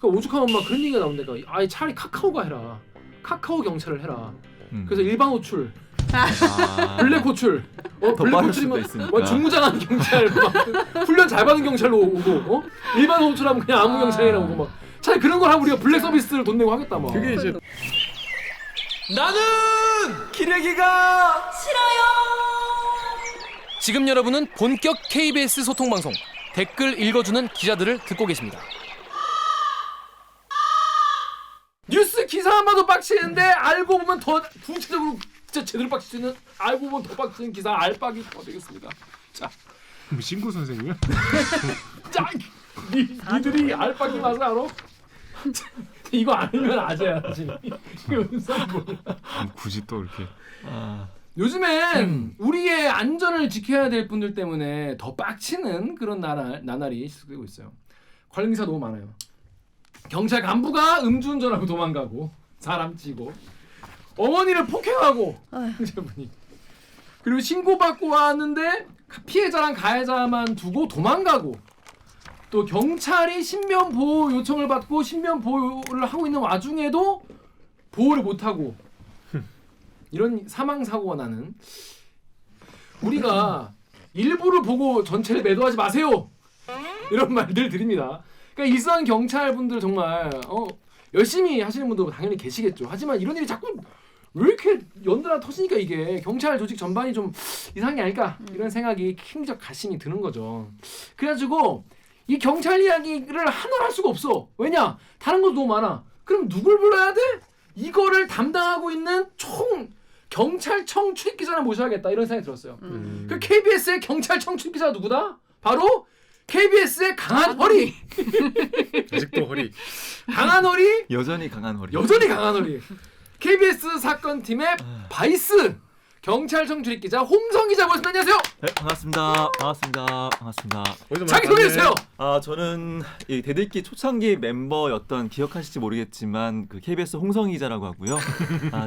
그러니까 오죽하면 막 그런 얘기가 나온다니까. 아예 차라리 카카오가 해라. 카카오 경찰을 해라. 그래서 일반 호출, 블랙 호출, 블랙 호출이면 뭐 중무장한 경찰, 막 훈련 잘 받은 경찰로 오고, 일반 호출하면 그냥 아무 경찰이라고 오고 막. 차라리 그런 걸 하면 우리가 블랙 서비스를 돈 내고 하겠다 막. 그게 이제 나는 기레기가 싫어요. 지금 여러분은 본격 KBS 소통 방송 댓글 읽어주는 기자들을 듣고 계십니다. 뉴스 기사만 봐도 빡치는데 알고 보면 더 구체적으로 진짜 제대로 빡치는, 알고 보면 더 빡치는 기사 알빡이 더 되겠습니다. 자, 신구 선생님이야? 짜, 니들이 알빡이 맛을 알아? 이거 아니면 아재야 지금. 굳이 또 이렇게. 요즘엔 우리의 안전을 지켜야 될 분들 때문에 더 빡치는 그런 나날이 시작되고 있어요. 관련 기사 너무 많아요. 경찰 간부가 음주운전하고 도망가고 사람 치고, 어머니를 폭행하고 형제분이, 그리고 신고받고 왔는데 피해자랑 가해자만 두고 도망가고, 또 경찰이 신변 보호 요청을 받고 신변 보호를 하고 있는 와중에도 보호를 못하고 이런 사망 사고가 나는, 우리가 일부를 보고 전체를 매도하지 마세요 이런 말들 드립니다. 그러니까 일선 경찰분들 정말 열심히 하시는 분도 당연히 계시겠죠. 하지만 이런 일이 자꾸 왜 이렇게 연달아 터지니까 이게 경찰 조직 전반이 좀 이상한 게 아닐까 이런 생각이 킹적 가심이 드는 거죠. 그래가지고 이 경찰 이야기를 하나로 할 수가 없어. 왜냐? 다른 것도 너무 많아. 그럼 누굴 불러야 돼? 이거를 담당하고 있는 경찰청 출입기자를 모셔야겠다 이런 생각이 들었어요. 그 KBS의 경찰청 출입기자가 누구다? 바로 KBS의 강한 허리. 아직도 허리. 강한 허리. 여전히 강한 허리. KBS 사건팀의 바이스 경찰청 출입기자 홍성 기자 모셨습니다. 안녕하세요. 네, 반갑습니다. 자기 소개해주세요. 저는 이 대들기 초창기 멤버였던, 기억하실지 모르겠지만 그 KBS 홍성 기자라고 하고요.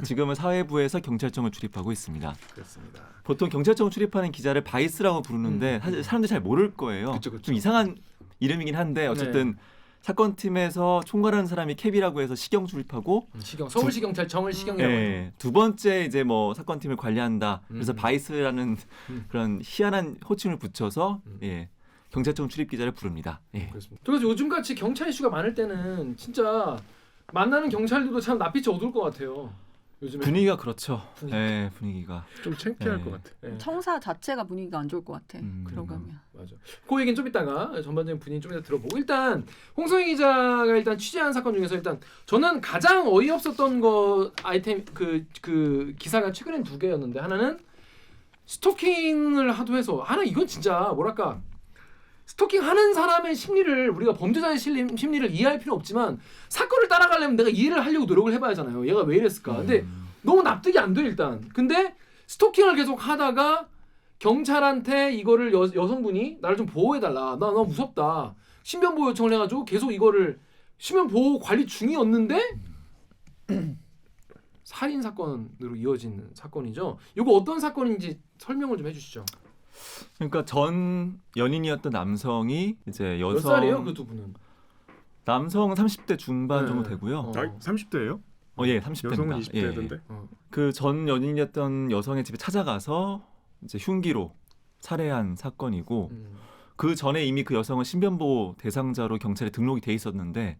지금은 사회부에서 경찰청을 출입하고 있습니다. 그렇습니다. 보통 경찰청 출입하는 기자를 바이스라고 부르는데 사실 사람들이 잘 모를 거예요. 그쵸. 좀 이상한 이름이긴 한데 어쨌든 사건팀에서 총괄하는 사람이 캡이라고 해서 시경 출입하고, 서울시경찰청을 시경이라고 해요. 두 번째 이제 뭐 사건팀을 관리한다. 그래서 바이스라는 그런 희한한 호칭을 붙여서 경찰청 출입 기자를 부릅니다. 그렇습니다. 그래서 요즘같이 경찰 이슈가 많을 때는 진짜 만나는 경찰들도 참 낯빛이 어두울 것 같아요. 요즘에 분위기가 그렇죠. 분위기가 좀 창피할 것 같아. 청사 자체가 분위기가 안 좋을 것 같아. 들어가면. 맞아. 그 얘기는 좀 이따가 전반적인 분위기 좀 이따 들어보고, 일단 홍성희 기자가 일단 취재한 사건 중에서 일단 저는 가장 어이없었던 거 아이템 그 기사가 최근엔 2개였는데, 하나는 스토킹을 하도 해서, 하나 이건 진짜 뭐랄까, 스토킹하는 사람의 심리를, 우리가 범죄자의 심리를 이해할 필요 없지만 사건을 따라가려면 내가 이해를 하려고 노력을 해봐야 하잖아요. 얘가 왜 이랬을까. 근데 너무 납득이 안 돼 일단. 근데 스토킹을 계속 하다가 경찰한테 이거를 여성분이 나를 좀 보호해달라, 나 무섭다, 신변보호 요청을 해가지고 계속 이거를 신변보호 관리 중이었는데 살인 사건으로 이어진 사건이죠. 이거 어떤 사건인지 설명을 좀 해주시죠. 그러니까 전 연인이었던 남성이 이제 여성, 몇 살이에요 그 두 분은? 남성은 30대 중반 정도 되고요. 30대예요? 예, 30대입니다. 여성은 20대던데. 그 전 연인이었던 여성의 집에 찾아가서 이제 흉기로 살해한 사건이고, 그 전에 이미 그 여성은 신변보호 대상자로 경찰에 등록이 돼 있었는데,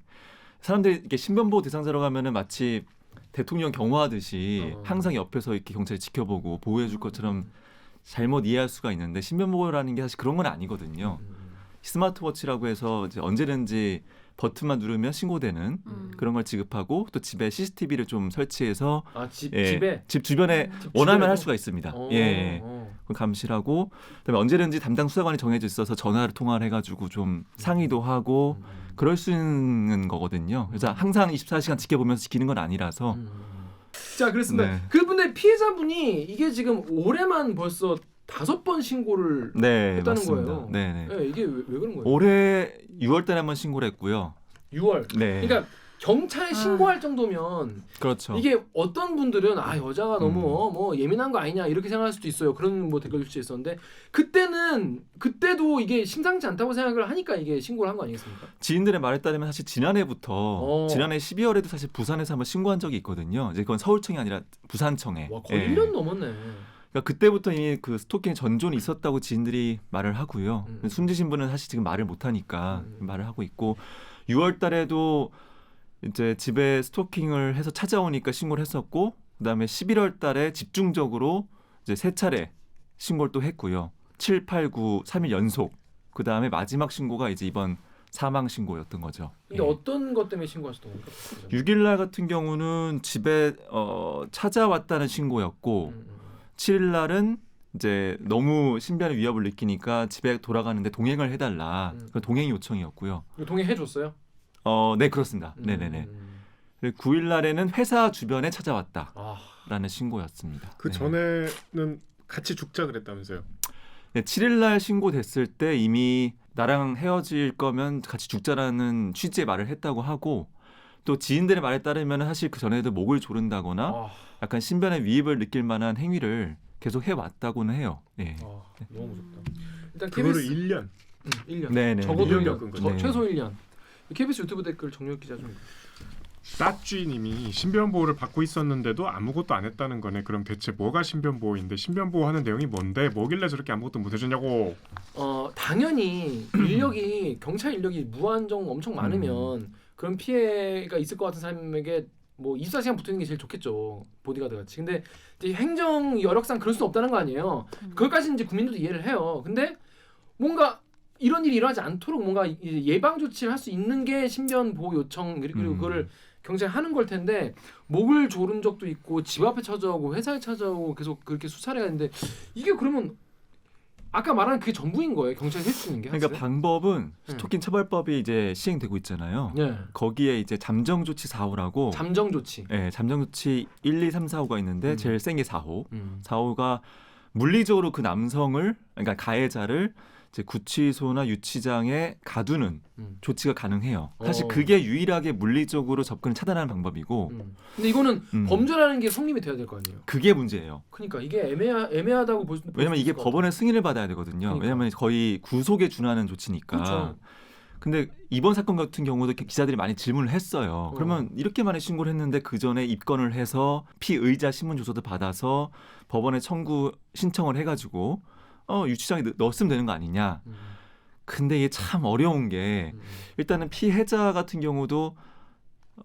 사람들이 이렇게 신변보호 대상자로 가면은 마치 대통령 경호하듯이 항상 옆에서 이렇게 경찰이 지켜보고 보호해줄 것처럼 잘못 이해할 수가 있는데, 신변보호라는 게 사실 그런 건 아니거든요. 스마트워치라고 해서 이제 언제든지 버튼만 누르면 신고되는 그런 걸 지급하고, 또 집에 CCTV를 좀 설치해서 집 주변에 원하면 할 수가 있습니다. 감시를 하고, 그다음에 언제든지 담당 수사관이 정해져 있어서 전화를 통화를 해가지고 좀 상의도 하고 그럴 수 있는 거거든요. 그래서 항상 24시간 지켜보면서 지키는 건 아니라서. 자, 그렇습니다. 그분의 피해자분이 이게 지금 올해만 벌써 5번 신고를 했다는 맞습니다. 거예요. 네, 이게 왜 그런 거예요? 올해 6월 달에 한번 신고를 했고요. 6월. 네. 그러니까 경찰에 신고할 정도면 그렇죠. 이게 어떤 분들은 여자가 너무 뭐 예민한 거 아니냐 이렇게 생각할 수도 있어요. 그런 뭐 댓글 수 있었는데 그때도 이게 심상치 않다고 생각을 하니까 이게 신고를 한 거 아니겠습니까? 지인들의 말에 따르면 사실 지난해부터 지난해 12월에도 사실 부산에서 한번 신고한 적이 있거든요. 이제 그건 서울청이 아니라 부산청에. 와 거의 예. 1년 넘었네. 그러니까 그때부터 이미 그 스토킹 전존이 있었다고 지인들이 말을 하고요. 숨지신 분은 사실 지금 말을 못 하니까 말을 하고 있고 6월 달에도 이제 집에 스토킹을 해서 찾아오니까 신고를 했었고 그다음에 11월 달에 집중적으로 이제 3차례 신고를 또 했고요. 7, 8, 9, 3일 연속. 그다음에 마지막 신고가 이제 이번 사망 신고였던 거죠. 근데 어떤 것 때문에 신고하셨던 겁니까? 6일 날 같은 경우는 집에 찾아왔다는 신고였고 7일 날은 이제 너무 신변의 위협을 느끼니까 집에 돌아가는데 동행을 해달라. 그 동행 요청이었고요. 동행해 줬어요? 네 그렇습니다. 네네네. 그리고 9일 날에는 회사 주변에 찾아왔다라는 신고였습니다. 그 네. 전에는 같이 죽자 그랬다면서요? 네, 7일 날 신고됐을 때 이미 나랑 헤어질 거면 같이 죽자라는 취지의 말을 했다고 하고 또 지인들의 말에 따르면 사실 그 전에도 목을 조른다거나 약간 신변의 위협을 느낄 만한 행위를 계속 해왔다고는 해요. 네. 너무 무섭다. 일단 그거를 KBS 1년. 1년. 네네. 적어도 1년 1년. 겪은 거죠. 최소 1년. KBS 유튜브 댓글 정유혁 기자 좀. 따쥐님이 신변 보호를 받고 있었는데도 아무것도 안 했다는 거네. 그럼 대체 뭐가 신변 보호인데 신변 보호하는 내용이 뭔데 뭐길래 저렇게 아무것도 못 해줬냐고. 당연히 경찰 인력이 무한정 엄청 많으면 그런 피해가 있을 것 같은 사람에게 뭐 24시간 붙는 게 제일 좋겠죠. 보디가드 같이. 근데 이제 행정 여력상 그럴 수 없다는 거 아니에요. 그것까지는 이제 국민들도 이해를 해요. 근데 뭔가 이런 일이 일어나지 않도록 뭔가 이제 예방 조치를 할 수 있는 게 신변 보호 요청 그리고 그거를 경찰이 하는 걸 텐데 목을 조른 적도 있고 집 앞에 찾아오고 회사에 찾아오고 계속 그렇게 수차례가 있는데 이게 그러면 아까 말한 그게 전부인 거예요. 경찰이 할 수 있는 게. 그러니까 방법은 스토킹 처벌법이 이제 시행되고 있잖아요. 네. 거기에 이제 잠정 조치 4호라고 잠정 조치. 네, 잠정 조치 1, 2, 3, 4호가 있는데 제일 센 게 4호. 4호가 물리적으로 그 남성을 그러니까 가해자를 이제 구치소나 유치장에 가두는 조치가 가능해요. 사실 그게 유일하게 물리적으로 접근을 차단하는 방법이고. 근데 이거는 범죄라는 게 성립이 돼야 될 거 아니에요. 그게 문제예요. 그러니까 이게 애매하다고 볼 수. 왜냐면 이게 법원의 승인을 받아야 되거든요. 그러니까. 왜냐면 거의 구속에 준하는 조치니까. 그렇죠. 근데 이번 사건 같은 경우도 기자들이 많이 질문을 했어요. 그러면 이렇게 많이 신고를 했는데 그 전에 입건을 해서 피의자 신문 조서도 받아서 법원에 청구 신청을 해가지고 유치장에 넣었으면 되는 거 아니냐. 근데 이게 참 어려운 게 일단은 피해자 같은 경우도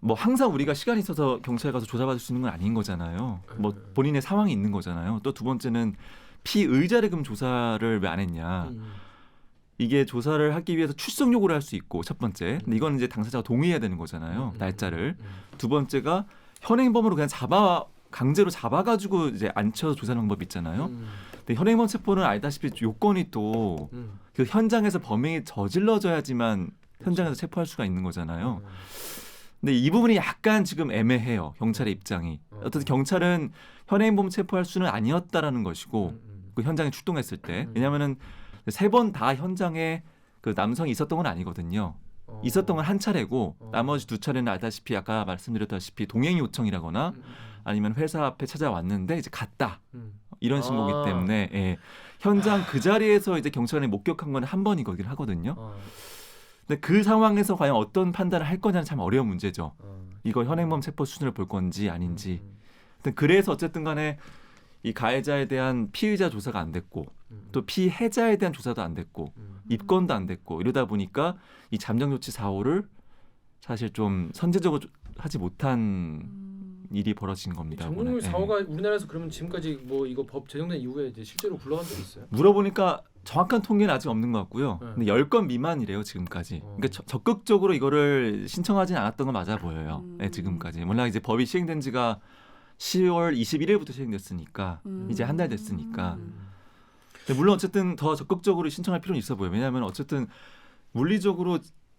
뭐 항상 우리가 시간이 있어서 경찰에 가서 조사받을 수 있는 건 아닌 거잖아요. 뭐 본인의 상황이 있는 거잖아요. 또 두 번째는 피의자를 그럼 조사를 왜 안 했냐. 이게 조사를 하기 위해서 출석 요구를 할 수 있고 첫 번째. 근데 이건 이제 당사자가 동의해야 되는 거잖아요. 날짜를. 두 번째가 현행범으로 그냥 강제로 잡아가지고 이제 앉혀서 조사하는 방법이 있잖아요. 근데 현행범 체포는 알다시피 요건이 또 그 현장에서 범행이 저질러져야지만 현장에서 체포할 수가 있는 거잖아요. 근데 이 부분이 약간 지금 애매해요. 경찰의 입장이. 어쨌든 경찰은 현행범 체포할 수는 아니었다라는 것이고 그 현장에 출동했을 때. 왜냐하면은 3번 다 현장에 그 남성이 있었던 건 아니거든요. 있었던 건 한 차례고 나머지 2차례는 알다시피 아까 말씀드렸다시피 동행 요청이라거나 아니면 회사 앞에 찾아왔는데 이제 갔다. 이런 신고기 때문에 예. 현장 그 자리에서 이제 경찰이 목격한 건 한 번이거든 하거든요. 근데 그 상황에서 과연 어떤 판단을 할 거냐는 참 어려운 문제죠. 이거 현행범 체포 수준을 볼 건지 아닌지. 그래서 어쨌든 간에 이 가해자에 대한 피의자 조사가 안 됐고 또 피해자에 대한 조사도 안 됐고 입건도 안 됐고 이러다 보니까 이 잠정 조치 4호를 사실 좀 선제적으로 하지 못한 일이 벌어진 겁니다. 잠정 조치 4호가 우리나라에서 그러면 지금까지 뭐 이거 법 제정된 이후에 이제 실제로 굴러간 적 있어요? 물어보니까 정확한 통계는 아직 없는 것 같고요. 근데 10건 미만이래요 지금까지. 그러니까 적극적으로 이거를 신청하진 않았던 건 맞아 보여요. 네, 지금까지. 몰라 이제 법이 시행된 지가 10월 21일부터 시행됐으니까 이제 한 달 됐으니까. 근데 물론 어쨌든 더 적극적으로 신청할 필요는 있어 보여요. 왜냐하면 어쨌든 물리적으로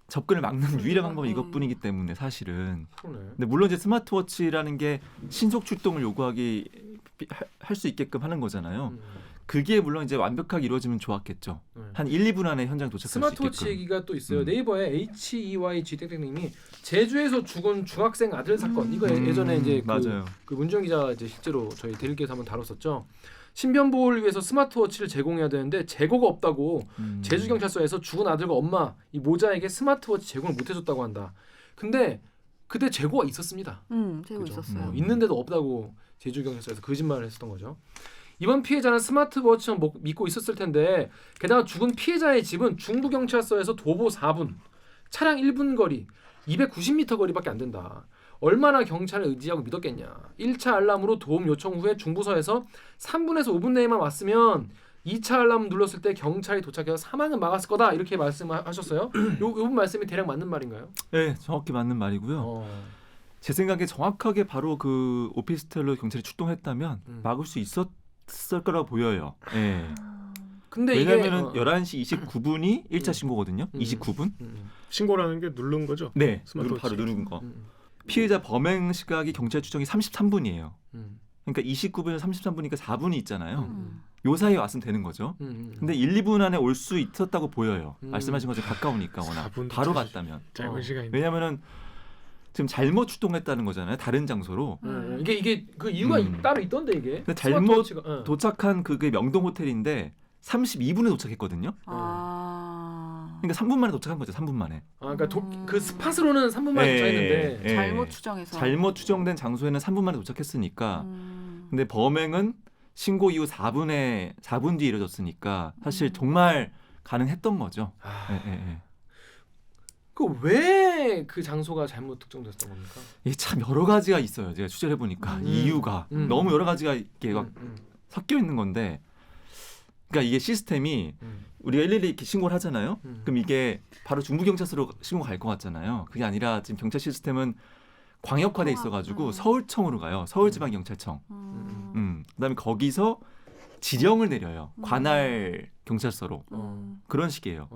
접근을 막는 유일한 방법이 이것뿐이기 때문에 사실은. 근데 물론 이제 스마트워치라는 게 신속 출동을 요구하기 할 수 있게끔 하는 거잖아요. 그게 물론 이제 완벽하게 이루어지면 좋았겠죠. 네. 한 1, 2분 안에 현장 도착할 수 스마트워치 있게끔. 얘기가 또 있어요. 음. 네이버에 HEYG 땡땡님이 제주에서 죽은 중학생 아들 사건 이거 예전에 이제 맞아요. 그 문정 기자 이제 실제로 저희 데일리에서 한번 다뤘었죠. 신변 보호를 위해서 스마트워치를 제공해야 되는데 재고가 없다고 제주 경찰서에서 죽은 아들과 엄마 이 모자에게 스마트워치 제공을 못 해줬다고 한다. 근데 그때 재고가 있었습니다. 재고 그죠? 있었어요. 있는데도 없다고 제주 경찰서에서 거짓말을 했었던 거죠. 이번 피해자는 스마트워치만 믿고 있었을 텐데 게다가 죽은 피해자의 집은 중부 경찰서에서 도보 4분, 차량 1분 거리, 290m 거리밖에 안 된다. 얼마나 경찰을 의지하고 믿었겠냐. 1차 알람으로 도움 요청 후에 중부서에서 3분에서 5분 내에만 왔으면 2차 알람 눌렀을 때 경찰이 도착해서 사망을 막았을 거다 이렇게 말씀하셨어요. 요 말씀이 대략 맞는 말인가요? 네, 정확히 맞는 말이고요. 제 생각에 정확하게 바로 그 오피스텔로 경찰이 출동했다면 막을 수 있었을 거라고 보여요. 네. 근데 왜냐하면 이게 11시 29분이 1차 신고거든요. 29분. 신고라는 게 누른 거죠? 네, 스마트워치. 바로 누른 거. 피해자 범행 시각이 경찰 추정이 33분이에요. 그러니까 29분에서 33분이니까 4분이 있잖아요. 요 사이에 왔으면 되는 거죠. 근데 1, 2분 안에 올 수 있었다고 보여요. 말씀하신 것처럼 가까우니까 워낙 4분 바로 갔다면. 짧은 시간인데. 왜냐하면은 지금 잘못 출동했다는 거잖아요. 다른 장소로. 이게 그 이유가 따로 있던데 이게. 근데 잘못 스마트워치가, 도착한 그게 명동 호텔인데 32분에 도착했거든요. 그러니까 3분 만에 도착한 거죠. 3분 만에. 그러니까 그 스팟으로는 3분 만에 도착했는데 예. 잘못 추정해서. 잘못 추정된 장소에는 3분 만에 도착했으니까. 근데 범행은 신고 이후 4분 뒤에 이루어졌으니까 사실 정말 가능했던 거죠. 왜 그 장소가 잘못 특정됐던 겁니까? 이게 참 여러 가지가 있어요. 제가 취재를 해보니까 이유가 너무 여러 가지가 이렇게 막 섞여 있는 건데, 그러니까 이게 시스템이 우리가 112 이렇게 신고를 하잖아요. 그럼 이게 바로 중부경찰서로 신고가 갈 것 같잖아요. 그게 아니라 지금 경찰 시스템은 광역화돼 있어가지고 서울청으로 가요. 서울지방경찰청. 그다음에 거기서 지령을 내려요. 관할 경찰서로. 그런 식이에요.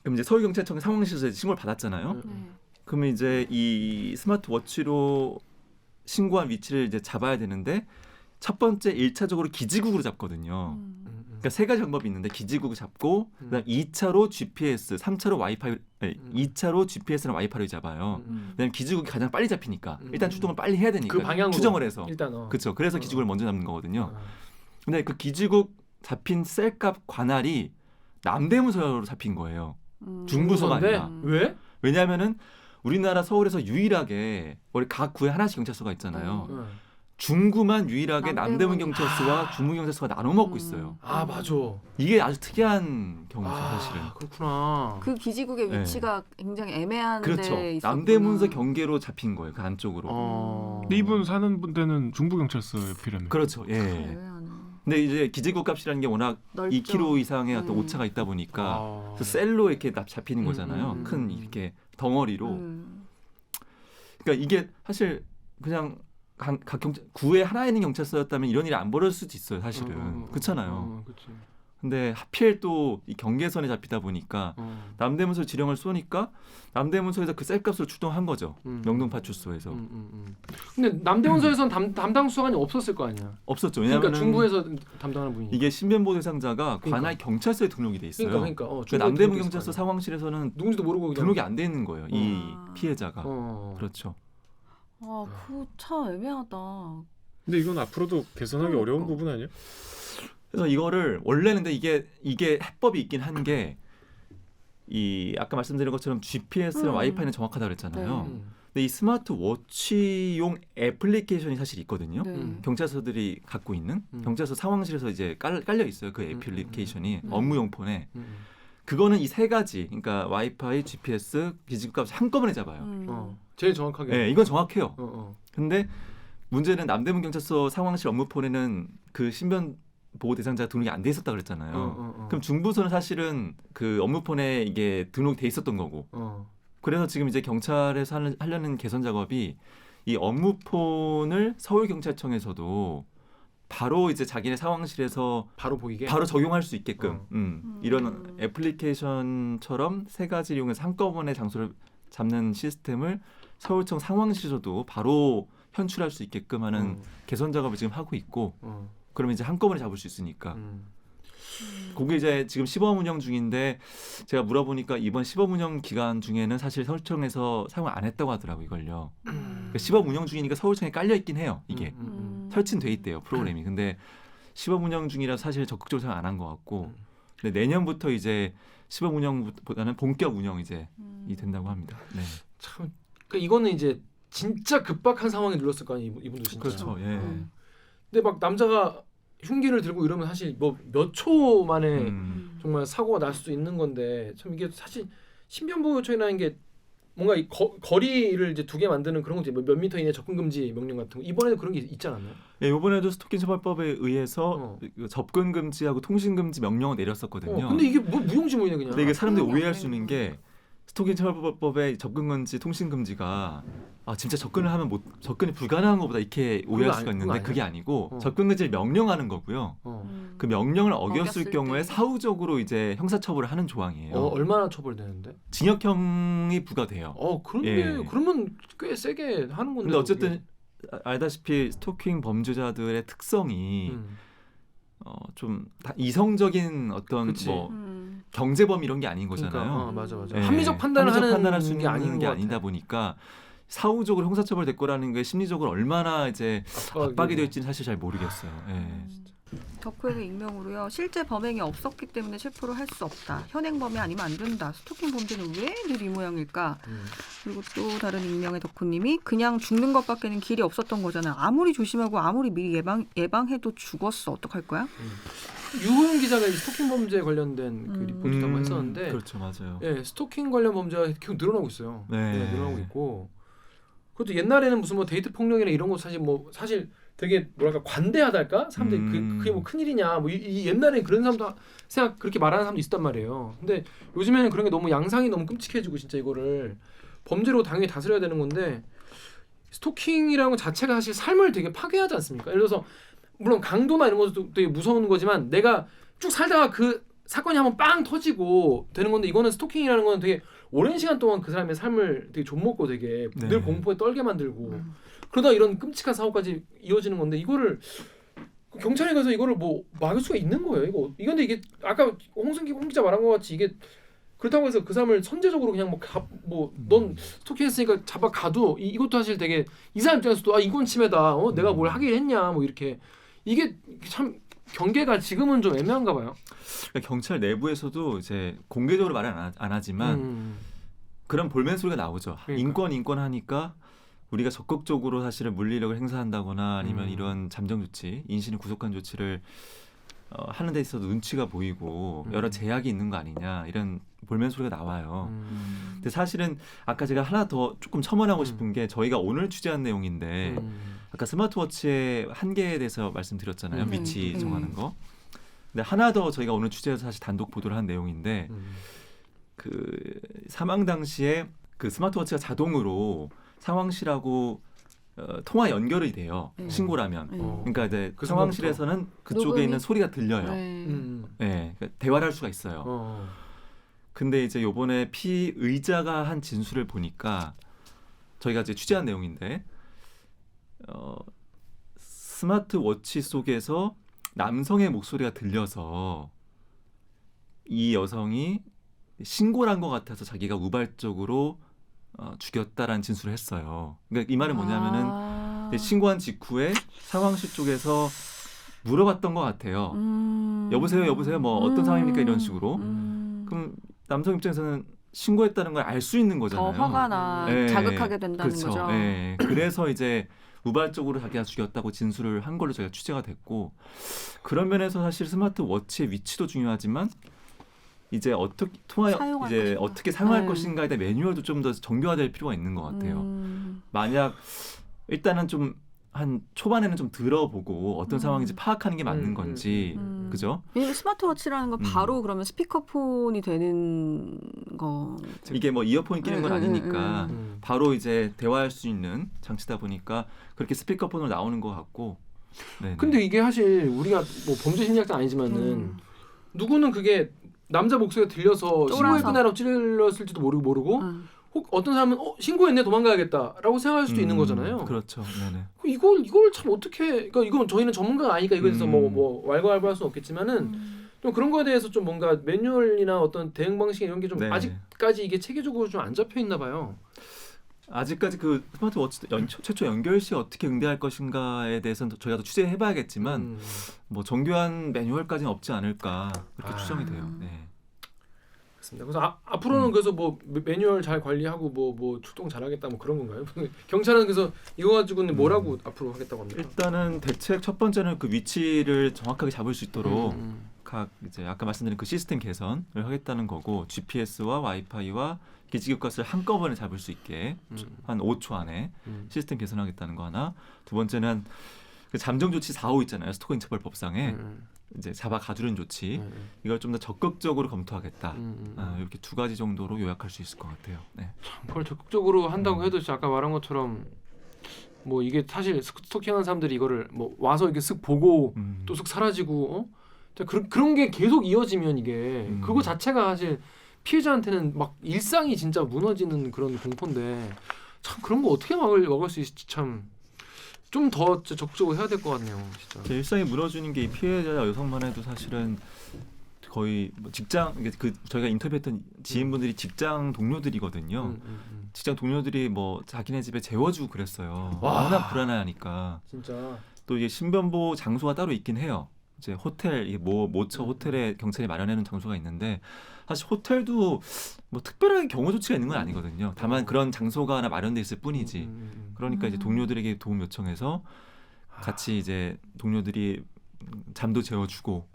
그럼 이제 서울경찰청 상황실에서 신고를 받았잖아요. 그러면 이제 이 스마트워치로 신고한 위치를 이제 잡아야 되는데 첫 번째 1차적으로 기지국으로 잡거든요. 그러니까 세 가지 방법이 있는데 기지국을 잡고 그다음 2차로 GPS, 3차로 와이파이, 2차로 GPS랑 와이파이를 잡아요. 왜냐면 기지국이 가장 빨리 잡히니까 일단 추동을 빨리 해야 되니까 그 방향으로 추정을 해서. 일단 그렇죠. 그래서 기지국을 먼저 잡는 거거든요. 근데 그 기지국 잡힌 셀값 관할이 남대문서로 잡힌 거예요. 중부서가 아니라. 왜? 왜냐하면은 우리나라 서울에서 유일하게 원래 각 구에 하나씩 경찰서가 있잖아요. 중구만 유일하게 남대문 경찰서와 중부 경찰서가 나눠 먹고 있어요. 맞아. 이게 아주 특이한 경우죠, 사실은. 그렇구나. 그 기지국의 위치가 굉장히 애매한 그렇죠. 데 있었구나. 남대문서 경계로 잡힌 거예요, 그 안쪽으로. 근데 이분 사는 데는 중부경찰서 옆이라면. 그렇죠. 예. 애매하네. 근데 이제 기지국 값이라는 게 워낙 넓죠. 2km 이상의 어떤 오차가 있다 보니까 그 셀로 이렇게 잡히는 거잖아요. 큰 이렇게 덩어리로. 그러니까 이게 사실 그냥 각 구에 하나 있는 경찰서였다면 이런 일이 안 벌어질 수도 있어요, 사실은. 그렇잖아요. 근데 하필 또 이 경계선에 잡히다 보니까 남대문서 지령을 쏘니까 남대문서에서 그 셀값으로 출동한 거죠. 명동파출소에서. 근데 남대문서에서는 담당 수사관이 없었을 거 아니야. 없었죠. 왜냐하면 그러니까 중부에서 담당하는 분이. 이게 신변보호 대상자가 그러니까. 관할 경찰서에 등록이 돼 있어요. 그러니까. 남대문 경찰서 상황실에서는 누군지도 모르고 그냥. 등록이 안 돼 있는 거예요. 이 피해자가. 어. 그렇죠. 그거 참 애매하다. 근데 이건 앞으로도 개선하기 어려운 부분 아니에요? 그래서 이거를 원래는 근데 이게 해법이 있긴 한 게 이 아까 말씀드린 것처럼 GPS랑 와이파이는 정확하다 그랬잖아요. 근데 이 스마트워치용 애플리케이션이 사실 있거든요. 경찰서들이 갖고 있는 경찰서 상황실에서 이제 깔려 있어요. 그 애플리케이션이 업무용 폰에. 그거는 이 세 가지, 그러니까 와이파이, GPS, 기지국값 한꺼번에 잡아요. 제일 정확하게. 네, 이건 정확해요. 근데 문제는 남대문 경찰서 상황실 업무폰에는 그 신변 보호 대상자가 등록이 안 돼 있었다 그랬잖아요. 그럼 중부서는 사실은 그 업무폰에 이게 등록이 돼 있었던 거고. 그래서 지금 이제 경찰에서 하려는 개선 작업이 이 업무폰을 서울경찰청에서도 바로 이제 자기네 상황실에서 바로 보이게 바로 적용할 수 있게끔 이런 애플리케이션처럼 세 가지를 이용해서 한꺼번에 장소를 잡는 시스템을 서울청 상황실에서도 바로 현출할 수 있게끔 하는 개선 작업을 지금 하고 있고 그러면 이제 한꺼번에 잡을 수 있으니까. 그게 이제 지금 시범 운영 중인데 제가 물어보니까 이번 시범 운영 기간 중에는 사실 서울청에서 사용을 안 했다고 하더라고요. 이걸요. 그러니까 시범 운영 중이니까 서울청에 깔려 있긴 해요. 이게 설치는 돼 있대요. 프로그램이. 근데 시범 운영 중이라 사실 적극적으로 사용 안 한 것 같고 근데 내년부터 이제 시범 운영보다는 본격 운영 이제 이 된다고 합니다. 네. 참 그러니까 이거는 이제 진짜 급박한 상황에 눌렀을 거 아니에요. 이분도 진짜. 그렇죠. 예. 근데 막 남자가 흉기를 들고 이러면 사실 뭐 몇 초 만에 정말 사고가 날 수도 있는 건데 참 이게 사실 신변보호 요청이라는 게 뭔가 이 거리를 이제 두게 만드는 그런 거지 몇 미터 이내 접근 금지 명령 같은 거 이번에도 그런 게 있지 않았나요? 예, 이번에도 스토킹 처벌법에 의해서 접근 금지하고 통신 금지 명령을 내렸었거든요. 근데 이게 뭐 무용지물이네 그냥. 근데 이게 사람들이 그런 게 오해할 수 있는 게 스토킹 처벌법의 접근 금지, 통신 금지가 진짜 접근을 하면 접근이 불가능한 것보다 이렇게 오해할 수가 있는데 그게 아니고 접근 금지를 명령하는 거고요. 그 명령을 어겼을 경우에 사후적으로 이제 형사처벌을 하는 조항이에요. 얼마나 처벌되는데? 징역형이 부과돼요. 그러면 꽤 세게 하는 건데. 근데 어쨌든 알다시피 스토킹 범죄자들의 특성이 좀 이성적인 어떤 뭐 경제범 이런 게 아닌 거잖아요. 맞아. 예, 합리적 판단을 판단할 수 있는 게 것 아니다 같아. 보니까 사후적으로 형사처벌 될 거라는 게 심리적으로 얼마나 이제 압박이 될지는 사실 잘 모르겠어요. 예. 덕후에게 익명으로요. 실제 범행이 없었기 때문에 체포를 할 수 없다. 현행범이 아니면 안 된다. 스토킹 범죄는 왜 늘 이 모양일까? 그리고 또 다른 익명의 덕후님이 그냥 죽는 것밖에는 길이 없었던 거잖아. 아무리 조심하고 아무리 미리 예방해도 죽었어. 어떡할 거야? 유흥 기자가 이 스토킹 범죄에 관련된 그 리포트도 한번 했었는데, 그렇죠, 맞아요. 예, 스토킹 관련 범죄가 계속 늘어나고 있어요. 네. 늘어나고 있고, 그것도 옛날에는 무슨 뭐 데이트 폭력이나 이런 거 사실 되게 뭐랄까 관대하달까 사람들이 그게 뭐 큰일이냐 뭐 이 옛날에 그런 사람도 그렇게 말하는 사람도 있었단 말이에요. 근데 요즘에는 그런 게 너무 양상이 너무 끔찍해지고 진짜 이거를 범죄로 당연히 다스려야 되는 건데 스토킹이라는 것 자체가 사실 삶을 되게 파괴하지 않습니까? 예를 들어서 물론 강도나 이런 것도 되게 무서운 거지만 내가 쭉 살다가 그 사건이 한번 빵 터지고 되는 건데 이거는 스토킹이라는 건 되게 오랜 시간 동안 그 사람의 삶을 되게 좀먹고 되게 늘 공포에 떨게 만들고 그러다 이런 끔찍한 사고까지 이어지는 건데 이거를 경찰에 가서 이거를 뭐 막을 수가 있는 거예요. 이건데 이게 아까 홍 기자 말한 것 같이 이게 그렇다고 해서 그 사람을 선제적으로 그냥 넌 스토킹했으니까 잡아 가도 이것도 사실 되게 이 사람 입장에서도 인권 침해다. 내가 뭘 하긴 했냐 뭐 이렇게 이게 참 경계가 지금은 좀 애매한가 봐요. 그러니까 경찰 내부에서도 이제 공개적으로 말은 안 하지만 그런 볼멘 소리가 나오죠. 그러니까. 인권 하니까 우리가 적극적으로 사실은 물리력을 행사한다거나 아니면 이런 잠정 조치, 인신을 구속한 조치를 하는 데 있어서 눈치가 보이고 여러 제약이 있는 거 아니냐 이런 볼멘 소리가 나와요. 근데 사실은 아까 제가 하나 더 조금 첨언하고 싶은 게 저희가 오늘 취재한 내용인데 아까 스마트워치의 한계에 대해서 말씀드렸잖아요. 위치 정하는 거. 근데 하나 더 저희가 오늘 취재해서 사실 단독 보도를 한 내용인데 그 사망 당시에 그 스마트워치가 자동으로 상황실하고 통화 연결이 돼요. 신고라면. 그러니까 이제 그 상황실에서는 그쪽에 녹음이? 있는 소리가 들려요. 그러니까 대화를 할 수가 있어요. 근데 이제 요번에 피의자가 한 진술을 보니까 저희가 이제 취재한 내용인데 스마트워치 속에서 남성의 목소리가 들려서 이 여성이 신고를 한 것 같아서 자기가 우발적으로 죽였다라는 진술을 했어요. 그러니까 이 말은 뭐냐면은 신고한 직후에 상황실 쪽에서 물어봤던 것 같아요. 여보세요, 뭐 어떤 상황입니까 이런 식으로. 그럼 남성 입장에서는 신고했다는 걸 알 수 있는 거잖아요. 더 화가 나 자극하게 된다는 그렇죠. 거죠. 네. 그래서 이제 우발적으로 자기가 죽였다고 진술을 한 걸로 저희가 취재가 됐고 그런 면에서 사실 스마트워치의 위치도 중요하지만 이제 어떻게 어떻게 사용할 것인가에 대한 매뉴얼도 좀 더 정교화될 필요가 있는 것 같아요. 만약 일단은 좀 한 초반에는 좀 들어보고 어떤 상황인지 파악하는 게 맞는 건지 그죠? 왜냐면 스마트워치라는 건 바로 그러면 스피커폰이 되는 거. 이게 뭐 이어폰이 끼는 건 아니니까 바로 이제 대화할 수 있는 장치다 보니까 그렇게 스피커폰으로 나오는 것 같고. 네네. 근데 이게 사실 우리가 뭐 범죄 심리학자 아니지만은 누구는 그게 남자 목소리가 들려서 신고했구나라고 찔렀을지도 모르고 혹 어떤 사람은 신고했네 도망가야겠다라고 생각할 수도 있는 거잖아요. 그렇죠. 네네. 이걸 참 어떻게 그러니까 이건 저희는 전문가가 아니니까 이거에 대해서 뭐 왈가왈부할 수는 없겠지만은 좀 그런 거에 대해서 좀 뭔가 매뉴얼이나 어떤 대응 방식 이런 게 좀 네. 아직까지 이게 체계적으로 좀 안 잡혀 있나 봐요. 아직까지 그 스마트워치 최초 연결 시에 어떻게 응대할 것인가에 대해서는 저희가 더 취재해봐야겠지만 뭐 정교한 매뉴얼까지는 없지 않을까 그렇게 추정이 돼요. 네. 그렇습니다. 그래서 앞으로는 그래서 뭐 매뉴얼 잘 관리하고 뭐 출동 잘하겠다 뭐 그런 건가요? 경찰은 그래서 이거 가지고는 뭐라고 앞으로 하겠다고 합니까? 일단은 대책 첫 번째는 그 위치를 정확하게 잡을 수 있도록 각 이제 아까 말씀드린 그 시스템 개선을 하겠다는 거고 GPS와 와이파이와 기지국가스를 한꺼번에 잡을 수 있게 한 5초 안에 시스템 개선하겠다는 거 하나. 두 번째는 그 잠정 조치 4호 있잖아요. 스토킹 처벌법상에 이제 잡아 가두는 조치 이걸 좀 더 적극적으로 검토하겠다. 이렇게 두 가지 정도로 요약할 수 있을 것 같아요. 네. 그걸 적극적으로 한다고 해도 진짜 아까 말한 것처럼 뭐 이게 사실 스토킹하는 사람들이 이거를 뭐 와서 이렇게 쓱 보고 또 쓱 사라지고 그런 게 계속 이어지면 이게 그거 자체가 사실 피해자한테는 막 일상이 진짜 무너지는 그런 공포인데 참 그런 거 어떻게 막을 수 있을지 참 좀 더 적극적으로 해야 될 것 같네요, 진짜. 제 일상이 무너지는 게 이 피해자 여성만 해도 사실은 거의 뭐 직장 그 저희가 인터뷰했던 지인분들이 직장 동료들이거든요. 직장 동료들이 뭐 자기네 집에 재워주고 그랬어요. 워낙 불안해하니까. 진짜. 또 이게 신변보호 장소가 따로 있긴 해요. 이제 호텔 이게 모처 호텔에 경찰이 마련해놓은 장소가 있는데 사실 호텔도 뭐 특별하게 경호 조치가 있는 건 아니거든요. 다만 그런 장소가 하나 마련돼 있을 뿐이지. 그러니까 이제 동료들에게 도움 요청해서 같이 이제 동료들이 잠도 재워주고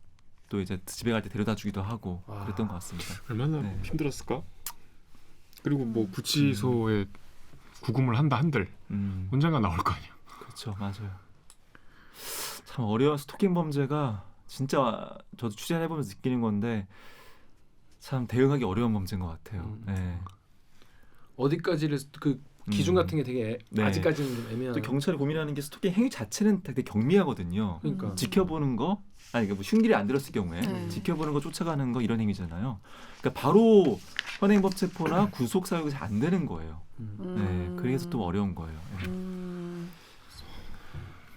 또 이제 집에 갈 때 데려다 주기도 하고 그랬던 것 같습니다. 얼마나 네. 힘들었을까? 그리고 뭐 구치소에 구금을 한다 한들 언젠가 나올 거 아니야. 그렇죠, 맞아요. 참 어려운 스토킹 범죄가 진짜 저도 취재를 해보면서 느끼는 건데 참 대응하기 어려운 범죄인 것 같아요. 네. 어디까지를 그 기준 같은 게 되게 네. 아직까지는 좀 애매한. 또 경찰이 고민하는 게 스토킹 행위 자체는 되게 경미하거든요. 그러니까. 지켜보는 거, 아니 뭐 흉기를 안 들었을 경우에 지켜보는 거, 쫓아가는 거 이런 행위잖아요. 그러니까 바로 현행법 체포나 구속 사유가 잘 안 되는 거예요. 네, 그래서 또 어려운 거예요.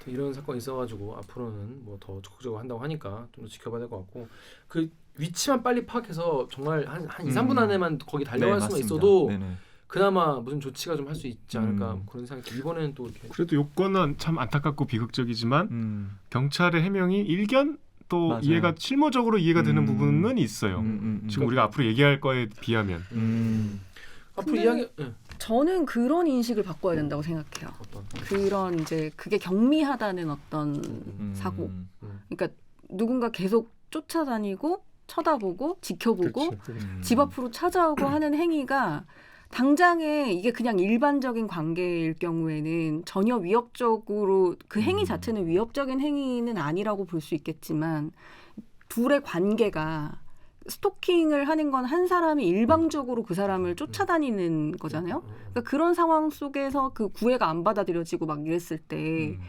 이런 사건이 있어가지고 앞으로는 뭐 더 적극적으로 한다고 하니까 좀 더 지켜봐야 될 것 같고 그 위치만 빨리 파악해서 정말 한 2, 3분 안에만 거기 달려갈 수만 맞습니다. 있어도 네네. 그나마 무슨 조치가 좀 할 수 있지 않을까 그런 생각이 이번에는 또 이렇게 그래도 요건은 참 안타깝고 비극적이지만 경찰의 해명이 일견 또 맞아요. 이해가 실무적으로 이해가 되는 부분은 있어요. 지금 우리가 앞으로 얘기할 거에 비하면 앞으로 근데 이야기 저는 그런 인식을 바꿔야 된다고 생각해요. 어떤 그런 이제 그게 경미하다는 어떤 사고. 그러니까 누군가 계속 쫓아다니고 쳐다보고 지켜보고 집 앞으로 찾아오고 하는 행위가 당장에 이게 그냥 일반적인 관계일 경우에는 전혀 위협적으로 그 행위 자체는 위협적인 행위는 아니라고 볼 수 있겠지만 둘의 관계가 스토킹을 하는 건 한 사람이 일방적으로 그 사람을 쫓아다니는 거잖아요. 그러니까 그런 상황 속에서 그 구애가 안 받아들여지고 막 이랬을 때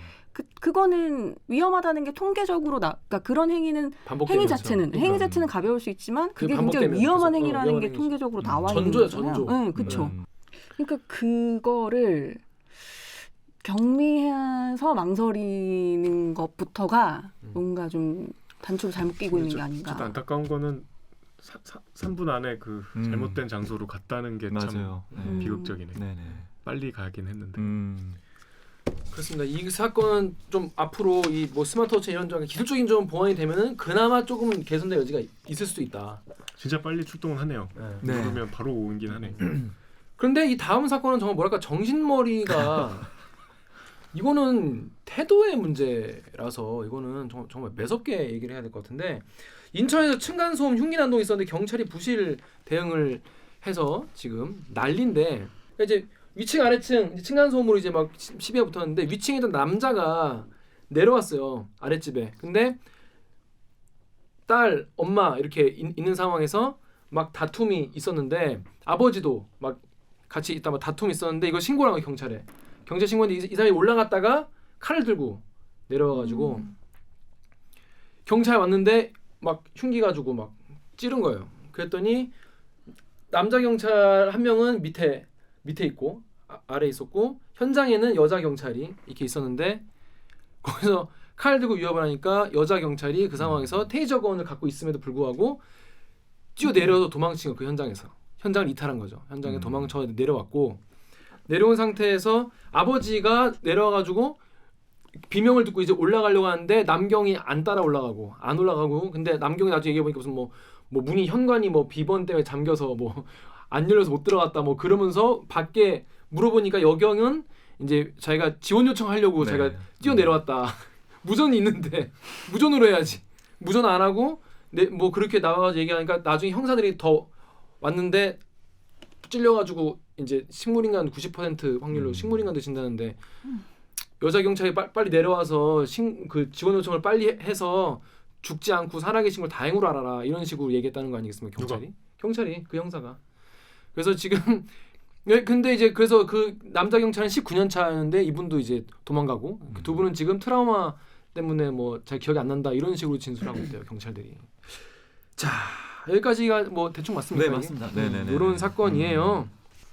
그거는 위험하다는 게 통계적으로 그러니까 그런 행위는 반복되면 행위 자체는 가벼울 수 있지만 그게 굉장히 반복되면 위험한 계속, 행위라는 위험한 게 행위죠. 통계적으로 나와 있는 전조야, 거잖아요. 전조. 네, 그렇죠. 그러니까 그거를 경미해서 망설이는 것부터가 뭔가 좀 단초를 잘못 끼고 있는 게 아닌가. 좀 안타까운 거는 3분 안에 그 잘못된 장소로 갔다는 게 참 맞아요. 비극적이네. 네네. 빨리 가긴 했는데. 그렇습니다. 이 사건은 좀 앞으로 이 뭐 스마트워치 이런 점 기술적인 점 보완이 되면은 그나마 조금 개선될 여지가 있을 수도 있다. 진짜 빨리 출동을 하네요. 네. 그러면 바로 오긴 하네. 그런데 이 다음 사건은 정말 뭐랄까 정신머리가 이거는 태도의 문제라서 이거는 정말 매섭게 얘기를 해야 될 것 같은데 인천에서 층간소음 흉기 난동이 있었는데 경찰이 부실 대응을 해서 지금 난리인데 이제 위층 아래층 층간소음으로 이제 막 시비가 붙었는데 위층에 있던 남자가 내려왔어요 아랫집에. 근데 딸, 엄마 이렇게 있는 상황에서 막 다툼이 있었는데 아버지도 막 같이 있다 막 다툼이 있었는데 이거 신고를 한 거예요 경찰에. 경찰 신고했는데 이 사람이 올라갔다가 칼을 들고 내려와가지고 경찰 왔는데 막 흉기 가지고 막 찌른 거예요. 그랬더니 남자 경찰 한 명은 밑에 밑에 있고 아래 있었고 현장에는 여자 경찰이 이렇게 있었는데 거기서 칼 들고 위협을 하니까 여자 경찰이 그 상황에서 테이저건을 갖고 있음에도 불구하고 뛰어 내려서 도망친 거 그 현장에서 현장을 이탈한 거죠. 현장에 도망쳐 내려왔고 내려온 상태에서 아버지가 내려와가지고 비명을 듣고 이제 올라가려고 하는데 남경이 안 따라 올라가고 안 올라가고 근데 남경이 나중에 얘기해 보니까 무슨 뭐 문이 현관이 뭐 비번 때문에 잠겨서 뭐 안 열려서 못 들어갔다 뭐 그러면서 밖에 물어보니까 여경은 이제 자기가 지원 요청하려고 네. 자기가 뛰어 내려왔다. 무전이 있는데 무전으로 해야지. 무전 안 하고 뭐 그렇게 나와가지고 얘기하니까 나중에 형사들이 더 왔는데 찔려가지고 이제 식물인간 90% 확률로 식물인간 되신다는데 여자 경찰이 빨리 내려와서 그 지원 요청을 빨리 해서 죽지 않고 살아계신 걸 다행으로 알아라 이런 식으로 얘기했다는 거 아니겠습니까 경찰이 그 형사가. 그래서 지금 근데 이제 그래서 그 남자 경찰은 19년 차였는데 이분도 이제 도망가고 그 두 분은 지금 트라우마 때문에 뭐 잘 기억이 안 난다 이런 식으로 진술하고 있대요 경찰들이. 자 여기까지가 뭐 대충 맞습니까? 네, 맞습니다. 네네네. 이런 사건이에요.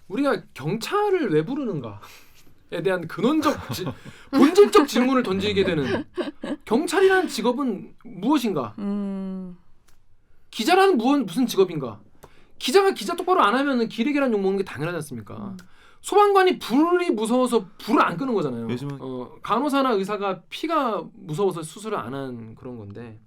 우리가 경찰을 왜 부르는가에 대한 근원적 본질적 질문을 던지게 되는 경찰이라는 직업은 무엇인가? 기자라는 무슨 직업인가? 기자가 기자 똑바로 안 하면은 기레기란 욕 먹는 게 당연하지 않습니까? 소방관이 불이 무서워서 불을 안 끄는 거잖아요. 요즘은 간호사나 의사가 피가 무서워서 수술을 안 한 그런 건데.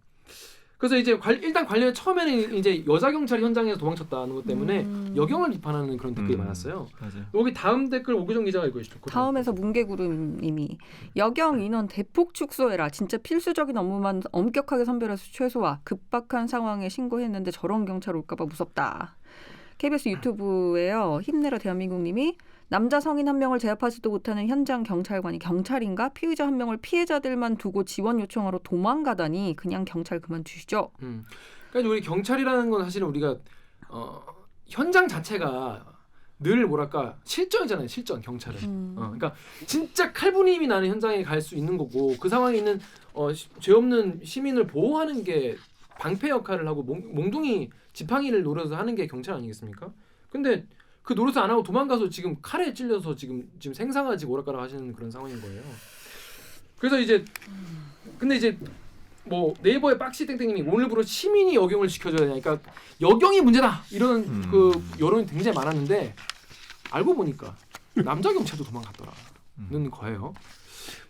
그래서 이제 일단 관련 처음에는 이제 여자 경찰이 현장에서 도망쳤다는 것 때문에 여경을 비판하는 그런 댓글이 많았어요. 맞아요. 여기 다음 댓글 오규정 기자가 읽어주시죠. 다음에서 문개구름님이 여경 인원 대폭 축소해라. 진짜 필수적인 업무만 엄격하게 선별해서 최소화. 급박한 상황에 신고했는데 저런 경찰 올까봐 무섭다. KBS 유튜브에요. 힘내라 대한민국님이 남자 성인 한 명을 제압하지도 못하는 현장 경찰관이 경찰인가? 피의자 한 명을 피해자들만 두고 지원 요청하러 도망가다니 그냥 경찰 그만두시죠. 그러니까 우리 경찰이라는 건 사실은 우리가 현장 자체가 늘 뭐랄까 실전이잖아요. 실전 경찰은. 그러니까 진짜 칼부림이 나는 현장에 갈 수 있는 거고 그 상황에 있는 죄 없는 시민을 보호하는 게 방패 역할을 하고 몽둥이 지팡이를 노려서 하는 게 경찰 아니겠습니까? 근데 그 노릇을 안 하고 도망가서 지금 칼에 찔려서 지금 생사가지 오락가락 하시는 그런 상황인 거예요. 그래서 이제 근데 이제 뭐 네이버의 박시 땡땡님이 오늘부로 시민이 여경을 지켜줘야 되냐, 그러니까 여경이 문제다 이런 그 여론이 굉장히 많았는데 알고 보니까 남자 경찰도 도망갔더라는 거예요.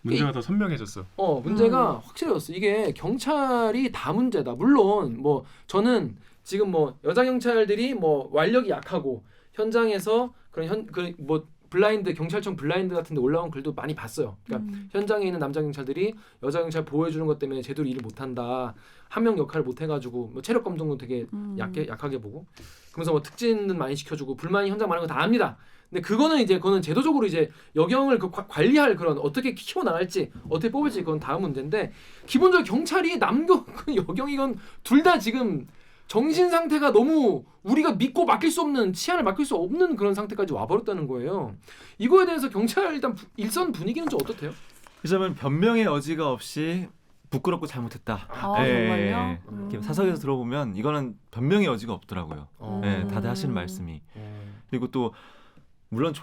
문제가 더 선명해졌어. 문제가 확실해졌어. 이게 경찰이 다 문제다. 물론 뭐 저는 지금 뭐 여자 경찰들이 뭐 완력이 약하고 현장에서 그런 뭐 블라인드 경찰청 블라인드 같은데 올라온 글도 많이 봤어요. 그러니까 현장에 있는 남자 경찰들이 여자 경찰 보호해주는 것 때문에 제대로 일을 못한다. 한 명 역할을 못해가지고 뭐 체력 검정도 되게 약하게 보고 그러면서 뭐 특진은 많이 시켜주고 불만이 현장 많은 거 다 압니다. 근데 그거는 제도적으로 이제 여경을 관리할 그런 어떻게 키워 나갈지 어떻게 뽑을지 그건 다음 문제인데 기본적으로 경찰이 남경 여경 이건 둘 다 지금 정신 상태가 너무 우리가 믿고 맡길 수 없는 치안을 맡길 수 없는 그런 상태까지 와버렸다는 거예요. 이거에 대해서 경찰 일단 일선 분위기는 좀 어떻대요? 그러면 변명의 여지가 없이 부끄럽고 잘못했다. 정말요? 이렇게 사석에서 들어보면 이거는 변명의 여지가 없더라고요. 다들 하시는 말씀이. 그리고 또 물론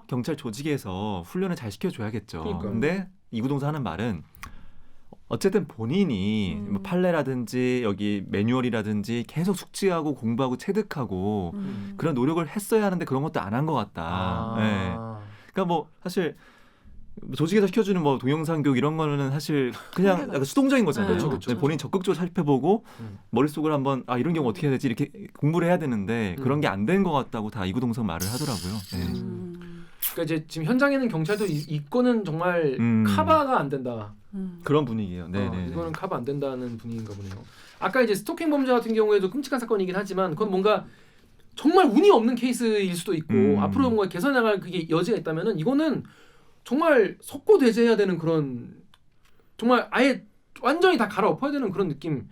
경찰 조직에서 훈련을 잘 시켜줘야겠죠. 그러니까. 근데 이구동성 하는 말은 어쨌든 본인이 뭐 판례라든지 여기 매뉴얼이라든지 계속 숙지하고 공부하고 체득하고 그런 노력을 했어야 하는데 그런 것도 안 한 것 같다. 그러니까 뭐 사실 조직에서 시켜주는 뭐 동영상 교육 이런 거는 사실 그냥 약간 수동적인 거잖아요. 그렇죠. 본인 적극적으로 살펴보고 머릿속으로 한번 이런 경우 어떻게 해야 되지 이렇게 공부를 해야 되는데 그런 게 안 된 것 같다고 다 이구동성 말을 하더라고요. 그러니까 이제 지금 현장에는 경찰도 이거는 정말 카바가 안 된다. 그런 분위기예요. 네. 이거는 카바 안 된다는 분위기인가 보네요. 아까 이제 스토킹 범죄 같은 경우에도 끔찍한 사건이긴 하지만 그건 뭔가 정말 운이 없는 케이스일 수도 있고 앞으로 뭔가 개선 나갈 그게 여지가 있다면은 이거는 정말 석고대죄해야 되는 그런 정말 아예 완전히 다 갈아엎어야 되는 그런 느낌.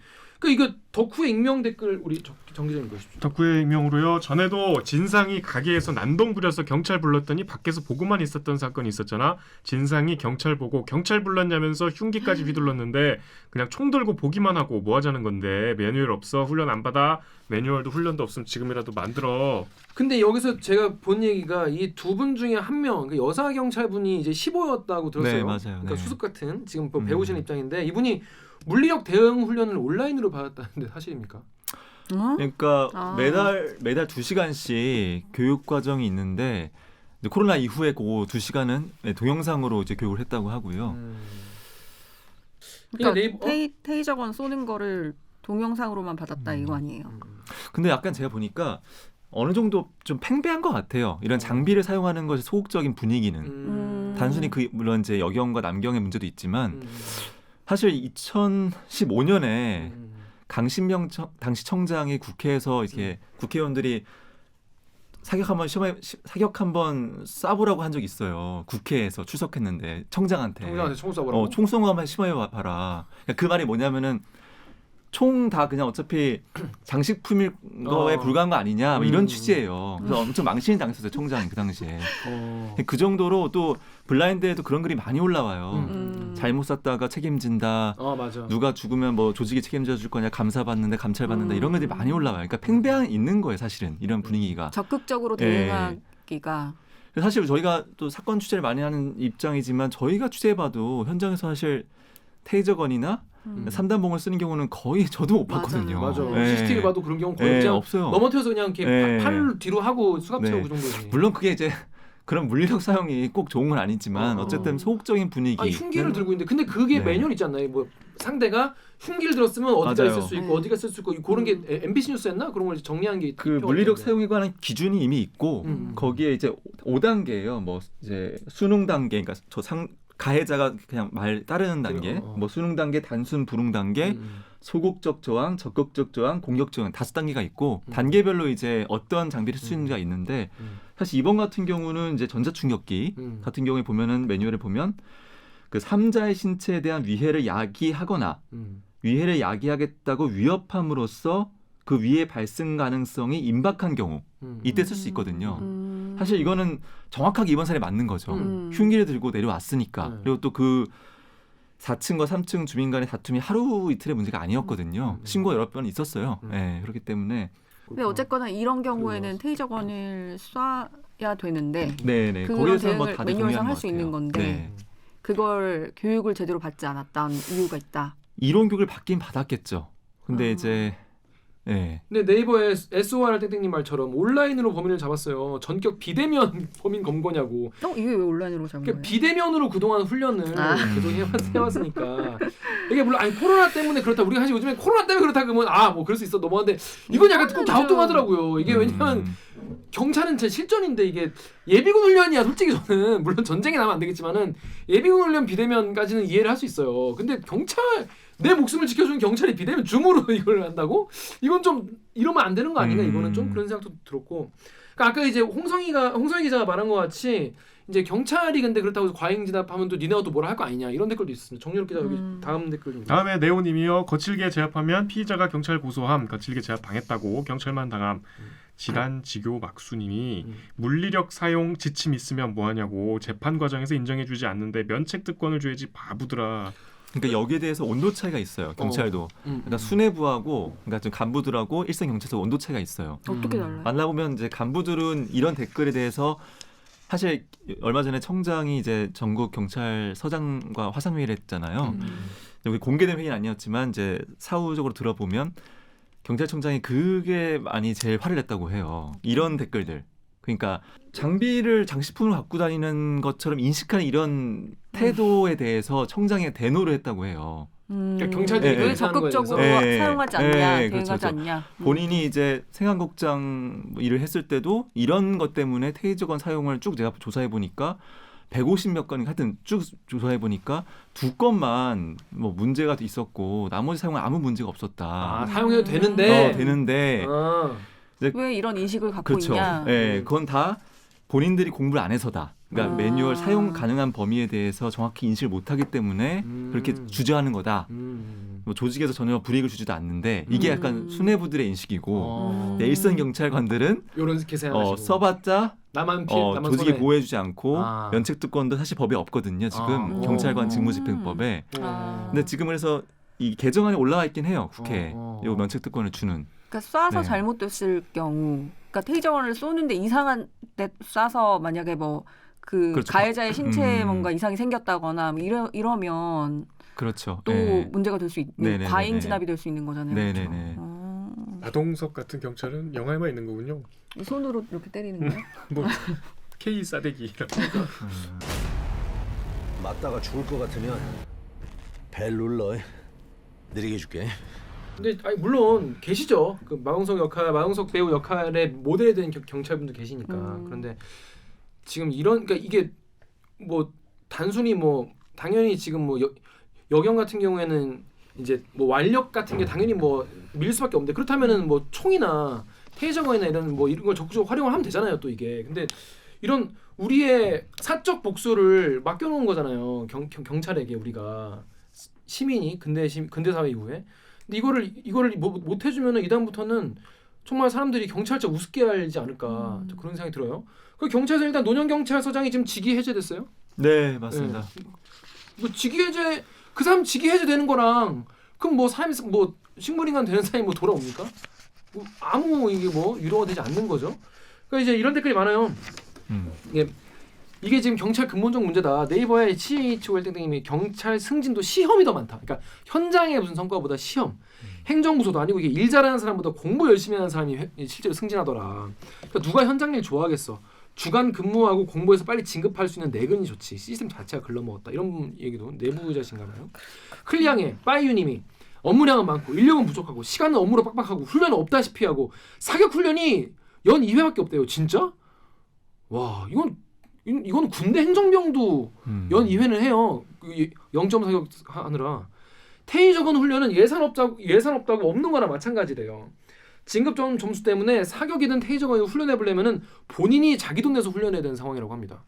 그 이거 덕후의 익명 댓글 우리 정 기자님 보십시오. 덕후의 익명으로요. 전에도 진상이 가게에서 난동 부려서 경찰 불렀더니 밖에서 보고만 있었던 사건이 있었잖아. 진상이 경찰 보고 경찰 불렀냐면서 흉기까지 휘둘렀는데 그냥 총 들고 보기만 하고 뭐 하자는 건데 매뉴얼 없어 훈련 안 받아 매뉴얼도 훈련도 없으면 지금이라도 만들어. 근데 여기서 제가 본 얘기가 이 두 분 중에 한 명, 그 여사 경찰분이 이제 15였다고 들었어요. 네, 맞아요. 그러니까 네. 수습 같은 지금 뭐 배우시는 입장인데 이분이 물리력 대응 훈련을 온라인으로 받았다는데 사실입니까? 어? 그러니까 아. 매달 2시간씩 교육 과정이 있는데 이제 코로나 이후에 그 2시간은 동영상으로 이제 교육을 했다고 하고요. 그러니까 그러니까 네이버 테이저건 쏘는 거를 동영상으로만 받았다 이거 아니에요? 근데 약간 제가 보니까 어느 정도 좀 팽배한 것 같아요. 이런 장비를 사용하는 것이 소극적인 분위기는 단순히 그 물론 이제 여경과 남경의 문제도 있지만 사실 2015년에 강신명 당시 청장이 국회에서 이렇게 국회의원들이 사격 한번 쏴보라고 한 적이 있어요. 국회에서 출석했는데 청장한테 총 쏴보라고. 총 쏜 거 한번 심어해 봐라. 그 말이 뭐냐면은 총 다 그냥 어차피 장식품일 거에 불과한 거 아니냐 뭐 이런 취지예요. 그래서 엄청 망신이 당했었어요 청장이 그 당시에. 그 정도로 또 블라인드에도 그런 글이 많이 올라와요. 잘못 쐈다가 책임진다. 맞아. 누가 죽으면 뭐 조직이 책임져 줄 거냐 감사받는데 감찰받는다 이런 것들이 많이 올라와요. 그러니까 팽배한 있는 거예요 사실은 이런 분위기가. 적극적으로 대응하기가. 사실 저희가 또 사건 취재를 많이 하는 입장이지만 저희가 취재해봐도 현장에서 사실 테이저건이나 3단봉을 쓰는 경우는 거의 저도 못 봤거든요. 맞아. 네. CCTV 봐도 그런 경우 거의 그냥 없어요. 넘어뜨려서 그냥 이렇게 네. 팔을 뒤로 하고 수갑 네. 채우고 그 정도지. 물론 그게 이제 그런 물리력 사용이 꼭 좋은 건 아니지만 어쨌든 소극적인 분위기. 아니, 흉기를 들고 있는데 근데 그게 네. 매뉴얼 있잖아요. 뭐 상대가 흉기를 들었으면 어디가 맞아요. 있을 수 있고 어디가 쓸 수 있고 그런 게 MBC 뉴스였나 그런 걸 정리한 게 그 물리력 사용에 관한 기준이 이미 있고 거기에 이제 5단계예요. 뭐 이제 수능 단계, 그러니까 가해자가 그냥 말 따르는 단계, 뭐 수능 단계, 단순 불응 단계, 소극적 저항, 적극적 저항, 공격 저항 5단계가 있고 단계별로 이제 어떤 장비를 쓸 수 있는지가 있는데 사실 이번 같은 경우는 이제 전자충격기 같은 경우에 보면은 매뉴얼에 보면 그 3자의 신체에 대한 위해를 야기하거나 위해를 야기하겠다고 위협함으로써 그 위해 발생 가능성이 임박한 경우 이때 쓸 수 있거든요. 사실 이거는 정확하게 이번 사례에 맞는 거죠. 흉기를 들고 내려왔으니까. 그리고 또 그 4층과 3층 주민 간의 다툼이 하루 이틀의 문제가 아니었거든요. 신고 여러 번 있었어요. 네, 그렇기 때문에. 근데 어쨌거나 이런 경우에는 테이저건을 쏴야 되는데 네네. 그런 거기에서는 뭐 대응을 다들 매뉴얼상 동의하는 할 것 수 있는 같아요. 건데 네. 그걸 교육을 제대로 받지 않았다는 이유가 있다. 이론 교육을 받긴 받았겠죠. 근데 이제 네. 근데 네이버에 SOR 땡땡님 말처럼 온라인으로 범인을 잡았어요. 전격 비대면 범인 검거냐고. 이게 왜 온라인으로 잡은 그러니까 거예요? 비대면으로 그동안 훈련을 계속 해왔으니까 이게 물론 아니 코로나 때문에 그렇다 우리가 사실 요즘에 코로나 때문에 그렇다 그러면 뭐 그럴 수 있어 넘어갔는데 이건 약간 꼭 갸우뚱하더라고요. 이게 왜냐면 경찰은 제 실전인데 이게 예비군 훈련이야. 솔직히 저는 물론 전쟁에 나면 안 되겠지만은 예비군 훈련 비대면까지는 이해를 할 수 있어요. 근데 경찰 내 목숨을 지켜주는 경찰이 비대면 줌으로 이걸 한다고? 이건 좀 이러면 안 되는 거 아닌가? 이거는 좀 그런 생각도 들었고. 그러니까 아까 이제 홍성희 기자가 말한 것 같이 이제 경찰이 근데 그렇다고 해서 과잉 진압하면 또 니네가 또 뭐라 할 거 아니냐 이런 댓글도 있습니다. 정유럽 기자 여기 다음 댓글 좀. 다음에 네오님이요. 거칠게 제압하면 피의자가 경찰 고소함. 거칠게 제압 당했다고 경찰만 당함. 지단 지교 막수님이 물리력 사용 지침 있으면 뭐하냐고 재판 과정에서 인정해주지 않는데 면책 특권을 줘야지 바보들아. 그러니까 여기에 대해서 온도 차이가 있어요. 경찰도. 그러니까 수뇌부하고 그러니까 좀 간부들하고 일선 경찰서 온도 차이가 있어요. 어떻게 달라요? 만나보면 이제 간부들은 이런 댓글에 대해서 사실 얼마 전에 청장이 이제 전국 경찰서장과 화상 회의를 했잖아요. 여기 공개된 회의는 아니었지만 이제 사후적으로 들어보면 경찰청장이 그게 많이 제일 화를 냈다고 해요. 이런 댓글들. 그러니까 장비를 장식품으로 갖고 다니는 것처럼 인식하는 이런 태도에 대해서 청장이 대노를 했다고 해요. 그러니까 경찰들이 왜 적극적으로 사용하지 않냐, 대응하지 그렇죠. 않냐. 본인이 이제 생안국장 일을 했을 때도 이런 것 때문에 테이저건 사용을 쭉 제가 조사해 보니까 150몇 건 하여튼 쭉 조사해 보니까 2건만 뭐 문제가 있었고 나머지 사용은 아무 문제가 없었다. 사용해도 되는데. 되는데 왜 이런 인식을 갖고 그렇죠. 있냐. 네, 그건 다 본인들이 공부를 안 해서다. 그러니까 매뉴얼 사용 가능한 범위에 대해서 정확히 인식을 못하기 때문에 그렇게 주저하는 거다. 뭐 조직에서 전혀 불이익을 주지도 않는데 이게 약간 수뇌부들의 인식이고 일선 경찰관들은 요런 계산하시고 써봤자 나만 피해 나만 조직이 손해. 보호해주지 않고 아. 면책특권도 사실 법에 없거든요. 지금 아. 경찰관 오. 직무집행법에. 아. 근데 지금 그래서 이 개정안이 올라와 있긴 해요. 국회에 요 면책특권을 주는. 그러니까 쏴서 네. 잘못됐을 경우, 그러니까 테이저건을 쏘는데 이상한 데 쏴서 만약에 뭐 그 그렇죠. 가해자의 신체에 음. 뭔가 이상이 생겼다거나 뭐 이러면 그렇죠. 또 네. 문제가 될 수 있는 네네네네. 과잉 진압이 될 수 있는 거잖아요. 네네네. 그렇죠? 마동석 같은 경찰은 영화에만 있는 거군요. 이 손으로 이렇게 때리는 거예요? 뭐 K 싸대기. 맞다가 죽을 것 같으면 벨 눌러. 느리게 줄게. 근데 아니, 물론 계시죠. 그 마동석 배우 역할의 모델이 된 경찰분도 계시니까. 그런데 지금 이런 그러니까 이게 뭐 단순히 뭐 당연히 지금 뭐 여경 같은 경우에는 이제 뭐 완력 같은 게 당연히 뭐 밀 수밖에 없는데 그렇다면은 뭐 총이나 테이저건이나 이런 걸 적극적으로 활용을 하면 되잖아요. 또 이게 근데 이런 우리의 사적 복수를 맡겨놓은 거잖아요. 경찰에게 우리가 시민이 근대 사회 이후에 근데 이거를 못 해주면은 이 다음부터는 정말 사람들이 경찰차 우습게 알지 않을까 그런 생각이 들어요. 그 경찰서 일단 노년 경찰서장이 지금 직위 해제됐어요. 네, 맞습니다. 뭐 직위 해제 그 사람 직위 해제되는 거랑 그럼 뭐 삶 뭐 식물인간 되는 사람이 뭐 돌아옵니까? 뭐 아무 이게 뭐 유로가 되지 않는 거죠. 그러니까 이제 이런 댓글이 많아요. 이게 지금 경찰 근본적 문제다. 네이버에 CHOL땡땡님이 경찰 승진도 시험이 더 많다. 그러니까 현장의 무슨 성과보다 시험. 행정부서도 아니고 이게 일 잘하는 사람보다 공부 열심히 하는 사람이 실제로 승진하더라. 그러니까 누가 현장 일 좋아하겠어. 주간 근무하고 공부해서 빨리 진급할 수 있는 내근이 좋지. 시스템 자체가 글러먹었다. 이런 얘기도 내부자신가봐요. 클리앙의 빠이유님이 업무량은 많고 인력은 부족하고 시간은 업무로 빡빡하고 훈련은 없다시피 하고 사격 훈련이 연 2회밖에 없대요. 진짜? 와 이건 군대 행정병도 연 2회는 해요. 0점 사격 하느라. 테이저건 훈련은 예산 없다고 없는 거나 마찬가지래요. 진급 점수 때문에 사격이든 테이저건을 훈련해보려면은 본인이 자기 돈 내서 훈련해야 되는 상황이라고 합니다.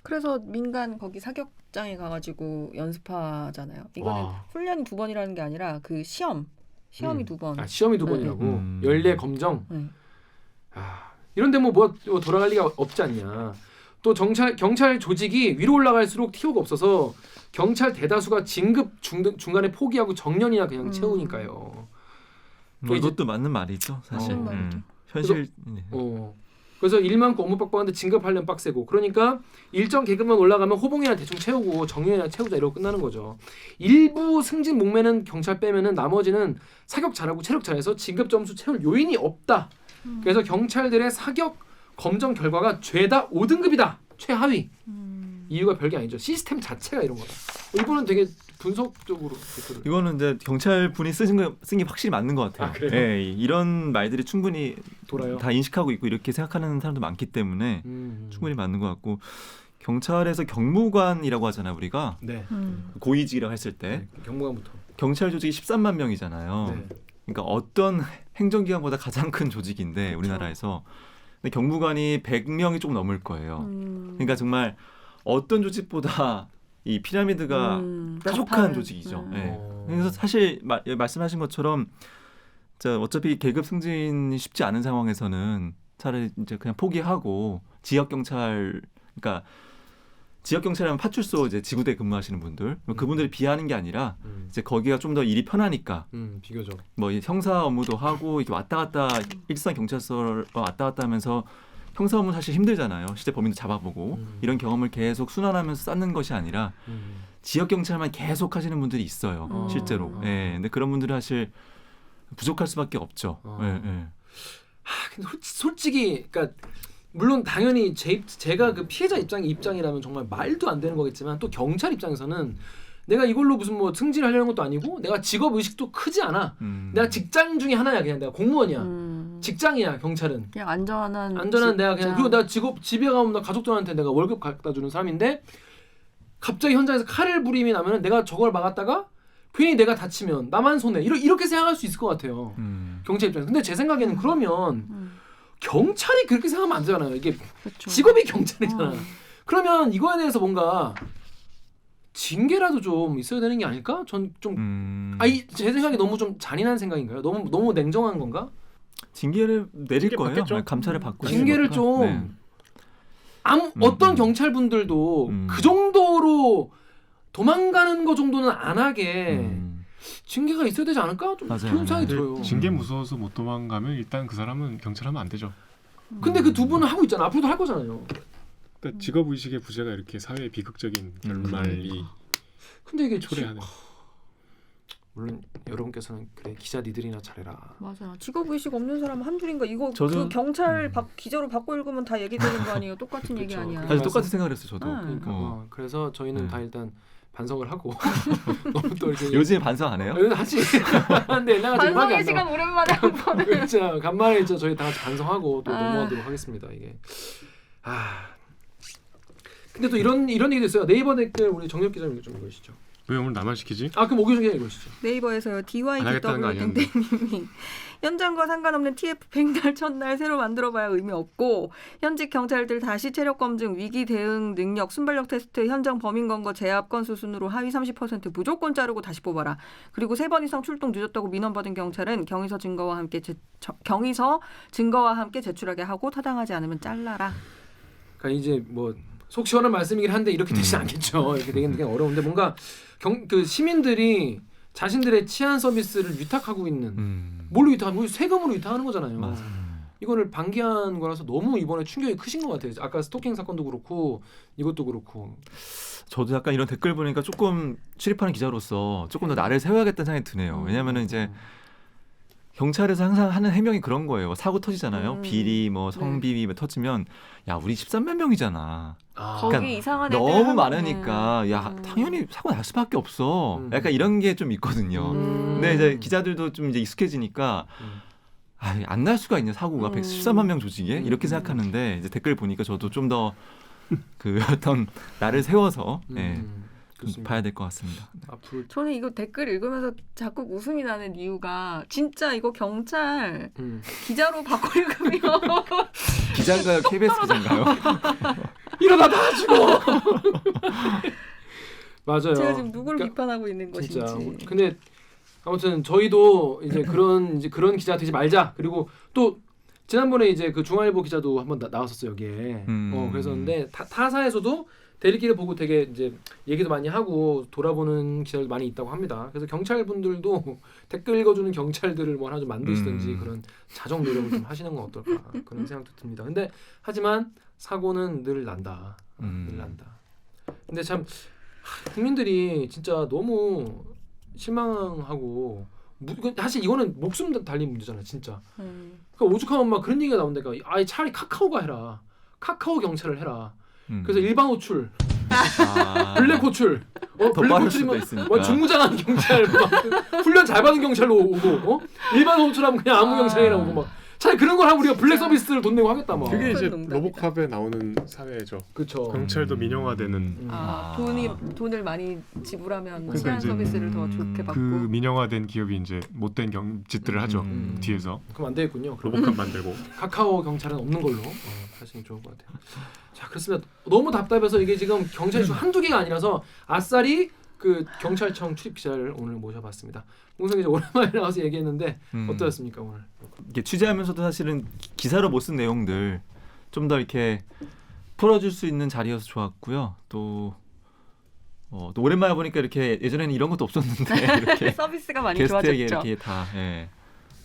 그래서 민간 거기 사격장에 가가지고 연습하잖아요. 이거는 와. 훈련이 2번이라는 게 아니라 그 시험이 2번. 아, 시험이 2번이라고. 연례 검정. 네. 아, 이런데 뭐 돌아갈 리가 없지 않냐. 또 경찰 조직이 위로 올라갈수록 TO가 없어서 경찰 대다수가 진급 중간에 포기하고 정년이나 그냥 채우니까요. 또 이제 이것도 맞는 말이죠, 사실. 맞는 말이죠. 현실. 그래서 일 많고 업무 빡빡한데 진급하려면 빡세고 그러니까 일정 계급만 올라가면 호봉이나 대충 채우고 정년이나 채우자 이러고 끝나는 거죠. 일부 승진 목매는 경찰 빼면은 나머지는 사격 잘하고 체력 잘해서 진급 점수 채울 요인이 없다. 그래서 경찰들의 사격 검정 결과가 죄다 5등급이다. 최하위. 이유가 별게 아니죠. 시스템 자체가 이런 거다. 이분은 되게 분석적으로 댓글을. 이거는 이제 경찰 분이 쓴 게 확실히 맞는 것 같아요. 아, 그래요? 예, 이런 말들이 충분히 돌아요. 다 인식하고 있고 이렇게 생각하는 사람도 많기 때문에 충분히 맞는 것 같고 경찰에서 경무관이라고 하잖아요, 우리가 네. 고위직이라고 했을 때 경무관부터. 경찰 조직이 13만 명이잖아요. 네. 그러니까 어떤 행정기관보다 가장 큰 조직인데 우리나라에서 근데 경무관이 100명이 조금 넘을 거예요. 그러니까 정말 어떤 조직보다 이 피라미드가 가족한 조직이죠. 예. 그래서 사실 말씀하신 것처럼 어차피 계급 승진이 쉽지 않은 상황에서는 차라리 이제 그냥 포기하고 지역 경찰, 그러니까 지역 경찰이라면 파출소 이제 지구대 근무하시는 분들, 그분들이 비하하는 게 아니라 이제 거기가 좀 더 일이 편하니까 비교적. 뭐 형사 업무도 하고 이렇게 왔다 갔다 일선 경찰서 왔다 갔다 하면서 형사 업무 사실 힘들잖아요. 실제 범인도 잡아보고 이런 경험을 계속 순환하면서 쌓는 것이 아니라 지역 경찰만 계속 하시는 분들이 있어요. 실제로. 예. 근데 그런 분들은 사실 부족할 수밖에 없죠. 예, 예. 근데 솔직히 그러니까 물론 당연히 제가 그 피해자 입장이라면 정말 말도 안 되는 거겠지만 또 경찰 입장에서는 내가 이걸로 무슨 뭐 승진하려는 것도 아니고 내가 직업 의식도 크지 않아. 내가 직장 중에 하나야. 그냥 내가 공무원이야. 직장이야. 경찰은 그냥 안전한 내가 그냥 그리고 나 집에 가면 나 가족들한테 내가 월급 갖다 주는 사람인데 갑자기 현장에서 칼을 부림이 나면은 내가 저걸 막았다가 괜히 내가 다치면 나만 손해. 이렇게 생각할 수 있을 것 같아요. 경찰 입장에서. 근데 제 생각에는 그러면 경찰이 그렇게 생각하면 안 되잖아요. 이게 그렇죠. 직업이 경찰이잖아. 그러면 이거에 대해서 뭔가 징계라도 좀 있어야 되는 게 아닐까? 전 좀 제 생각이 너무 좀 잔인한 생각인가요? 너무 냉정한 건가? 징계를 내릴 징계 거예요. 받겠죠. 네, 감찰을 받고 징계를 있으니까. 좀 네. 어떤 경찰분들도 그 정도로 도망가는 거 정도는 안 하게 징계가 있어야 되지 않을까? 좀 맞아요. 그런 생각이 네. 들어요. 징계 무서워서 못 도망가면 일단 그 사람은 경찰하면 안 되죠. 근데 그 두 분은 하고 있잖아. 앞으로도 할 거잖아요. 그러니까 직업 의식의 부재가 이렇게 사회의 비극적인 결말이 근데 이게 초래하는. 물론 여러분께서는 그래 기자 니들이나 잘해라. 맞아. 직업 의식 없는 사람 한둘인가 이거 저도- 그 경찰 기자로 바꿔 읽으면 다 얘기되는 거 아니에요? 똑같은 얘기 그쵸. 아니야. 사실 똑같은 생각을 했어요. 저도. 그러니까 그래서 저희는 네. 다 일단 반성을 하고 너무 또 이렇게 요즘에 반성 안 해요? 하지. 근데 옛날 같은 음악이 반성의 안 시간 나와. 오랜만에 한 번은. 그렇죠. 간만에 이제 저희 다 같이 반성하고 또 아. 넘어가도록 하겠습니다. 이게 근데 또 이런 얘기도 있어요. 네이버 댓글 우리 정엽 기자님 좀 읽으시죠. 왜 오늘 나만 시키지? 그럼 오기정 기자 읽으시죠. 네이버에서요. 안 하겠다는 거 아니었는데. DYDW땡땡님이 현장과 상관없는 TF 백날 첫날 새로 만들어봐야 의미 없고 현직 경찰들 다시 체력 검증, 위기 대응 능력, 순발력 테스트, 현장 범인 검거, 제압 건수 순으로 하위 30% 무조건 자르고 다시 뽑아라. 그리고 3번 이상 출동 늦었다고 민원받은 경찰은 경위서 증거와 함께 제출하게 하고 타당하지 않으면 잘라라. 그러니까 이제 뭐 속 시원한 말씀이긴 한데 이렇게 되지 않겠죠. 이렇게 되긴 되게 어려운데 뭔가 그 시민들이 자신들의 치안 서비스를 위탁하고 있는 뭘로 위탁하는? 세금으로 위탁하는 거잖아요. 맞아. 이거를 방기한 거라서 너무 이번에 충격이 크신 것 같아요. 아까 스토킹 사건도 그렇고 이것도 그렇고. 저도 약간 이런 댓글 보니까 조금 출입하는 기자로서 조금 더 나를 세워야겠다는 생각이 드네요. 왜냐면은 이제 경찰에서 항상 하는 해명이 그런 거예요. 사고 터지잖아요. 비리, 뭐 성비위 터지면 야 우리 13몇 명이잖아. 거기 그러니까 이상한 애들 너무 한- 많으니까 야 당연히 사고 날 수밖에 없어. 약간 이런 게 좀 있거든요. 음. 근데 이제 기자들도 좀 이제 익숙해지니까 안 날 수가 있냐 사고가 113만 명 조직에 이렇게 생각하는데 이제 댓글 보니까 저도 좀 더 그 어떤 나를 세워서 좀 봐야 될 것 같습니다. 앞으로 저는 이거 댓글 읽으면서 자꾸 웃음이 나는 이유가 진짜 이거 경찰 기자로 바꿔 읽으면 기자인가요? KBS 기자인가요? 이러다 다 죽어. 맞아요. 제가 지금 누구를 그러니까 비판하고 있는 것인지. 진짜. 근데 아무튼 저희도 이제 그런 기자 되지 말자. 그리고 또 지난번에 이제 그 중앙일보 기자도 한번 나왔었어요 여기에. 그랬었는데 타사에서도 대리기를 보고 되게 이제 얘기도 많이 하고 돌아보는 기자들도 많이 있다고 합니다. 그래서 경찰분들도 댓글 읽어주는 경찰들을 뭐 하나 좀 만드시든지 그런 자정 노력을 좀 하시는 건 어떨까 그런 생각도 듭니다. 근데 하지만 사고는 늘 난다. 늘 난다. 근데 참 국민들이 진짜 너무 실망하고 사실 이거는 목숨 달린 문제잖아요, 진짜. 그러니까 오죽하면 막 그런 얘기가 나온다니까. 아예 차라리 카카오가 해라. 카카오 경찰을 해라. 그래서 일반 호출, 블랙 호출, 더 블랙 빠를 수도 호출이면 있으니까. 뭐 중무장한 경찰, 막 훈련 잘 받은 경찰로 오고, 일반 호출하면 그냥 아무 경찰이라 오고 막. 차라리 그런 걸 하면 우리가 블랙 서비스를 돈 내고 하겠다 막. 그게 이제 농담이다. 로보캅에 나오는 사회죠. 그렇죠. 경찰도 민영화되는. 돈을 많이 지불하면 그러니까 치안 이제 서비스를 더 좋게 받고. 그 민영화된 기업이 이제 못된 짓들을 하죠. 뒤에서 그럼 안 되겠군요. 로보캅 만들고. 카카오 경찰은 없는 걸로 하시면 좋을 것 같아요. 자, 그렇습니다. 너무 답답해서 이게 지금 경찰이 한두 개가 아니라서 아싸리 그 경찰청 출입 기자를 오늘 모셔봤습니다. 홍성 기자 오랜만에 나와서 얘기했는데 어떠셨습니까 오늘? 이게 취재하면서도 사실은 기사로 못 쓴 내용들 좀 더 이렇게 풀어줄 수 있는 자리여서 좋았고요. 또 오랜만에 보니까 이렇게 예전에는 이런 것도 없었는데 이렇게 서비스가 많이 게스트에게 좋아졌죠. 이렇게 다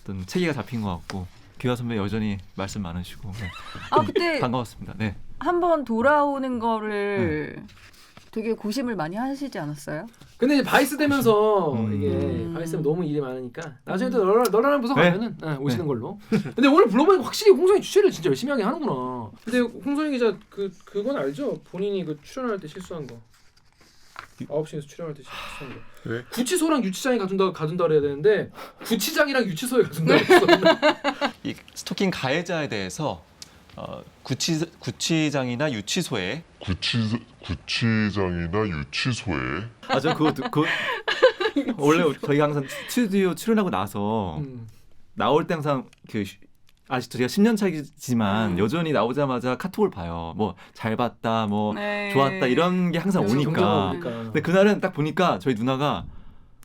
어떤 체계가 잡힌 것 같고 귀하 선배 여전히 말씀 많으시고 그때 반가웠습니다. 네. 한번 돌아오는 거를 되게 고심을 많이 하시지 않았어요? 근데 이제 바이스 되면서 이게 바이스면 너무 일이 많으니까 나중에 또 너랑 부서 가면은 오시는 걸로. 근데 오늘 불러보니까 확실히 홍성이 주최를 진짜 열심히 하게 하는구나. 근데 홍성이 기자 그건 알죠? 본인이 그 출연할 때 실수한 거. 9시에서 출연할 때 실수한 거. 왜? 구치소랑 유치장에 가둔다 그래야 되는데 구치장이랑 유치소에 가둔다 그랬어. 이 스토킹 가해자에 대해서 구치장이나 유치소에 구치장이나 유치소에 저 그거 원래 저희 항상 스튜디오 출연하고 나서 나올 때 항상 그 아직도 제가 10년 차이지만 여전히 나오자마자 카톡을 봐요. 뭐 잘 봤다, 뭐 네. 좋았다 이런 게 항상 경쟁 오니까. 오니까. 근데 그날은 딱 보니까 저희 누나가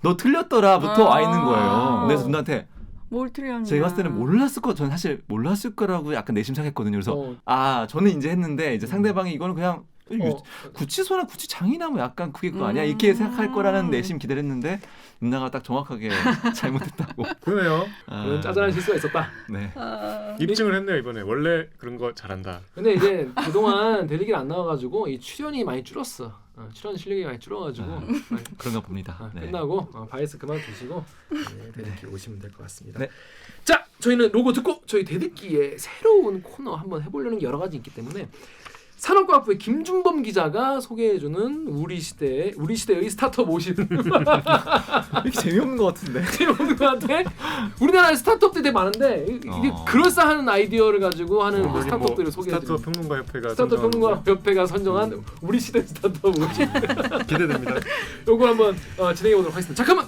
너 틀렸더라부터 와 있는 거예요. 그래서 누나한테 뭘 틀렸냐? 제가 봤을 때는 몰랐을 거, 저는 사실 몰랐을 거라고 약간 내심상했거든요. 그래서 어. 저는 이제 했는데 이제 상대방이 이거는 그냥 구치소나 구치장이나 뭐 약간 그게 그거 아니야 이렇게 생각할 거라는 내심 기대를 했는데 누나가 딱 정확하게 잘못했다고. 그러네요. 그런 짜잘한 실수가 있었다. 네. 입증을 했네요 이번에. 원래 그런 거 잘한다. 근데 이제 그동안 대리기를 안 나와가지고 이 출연이 많이 줄었어. 출연 실력이 많이 줄어가지고 그런가 봅니다. 네. 끝나고 바이스 그만두시고 대듣기 오시면 될 것 같습니다. 네. 자, 저희는 로고 듣고 저희 대듣기의 새로운 코너 한번 해보려는 게 여러 가지 있기 때문에 산업과학부의 김준범 기자가 소개해주는 우리 시대의 스타트업 50 이렇게 재미없는 것 같은데. 재미없는 것 같아. 우리나라에 스타트업들이 되게 많은데 이게 그럴싸한 아이디어를 가지고 하는 그 스타트업들을 소개해드립니다. 스타트업 평론가협회가 스타트업 평론가협회가 선정한 우리 시대 스타트업 50 기대됩니다. 요거 한번 진행해 보도록 하겠습니다. 잠깐만.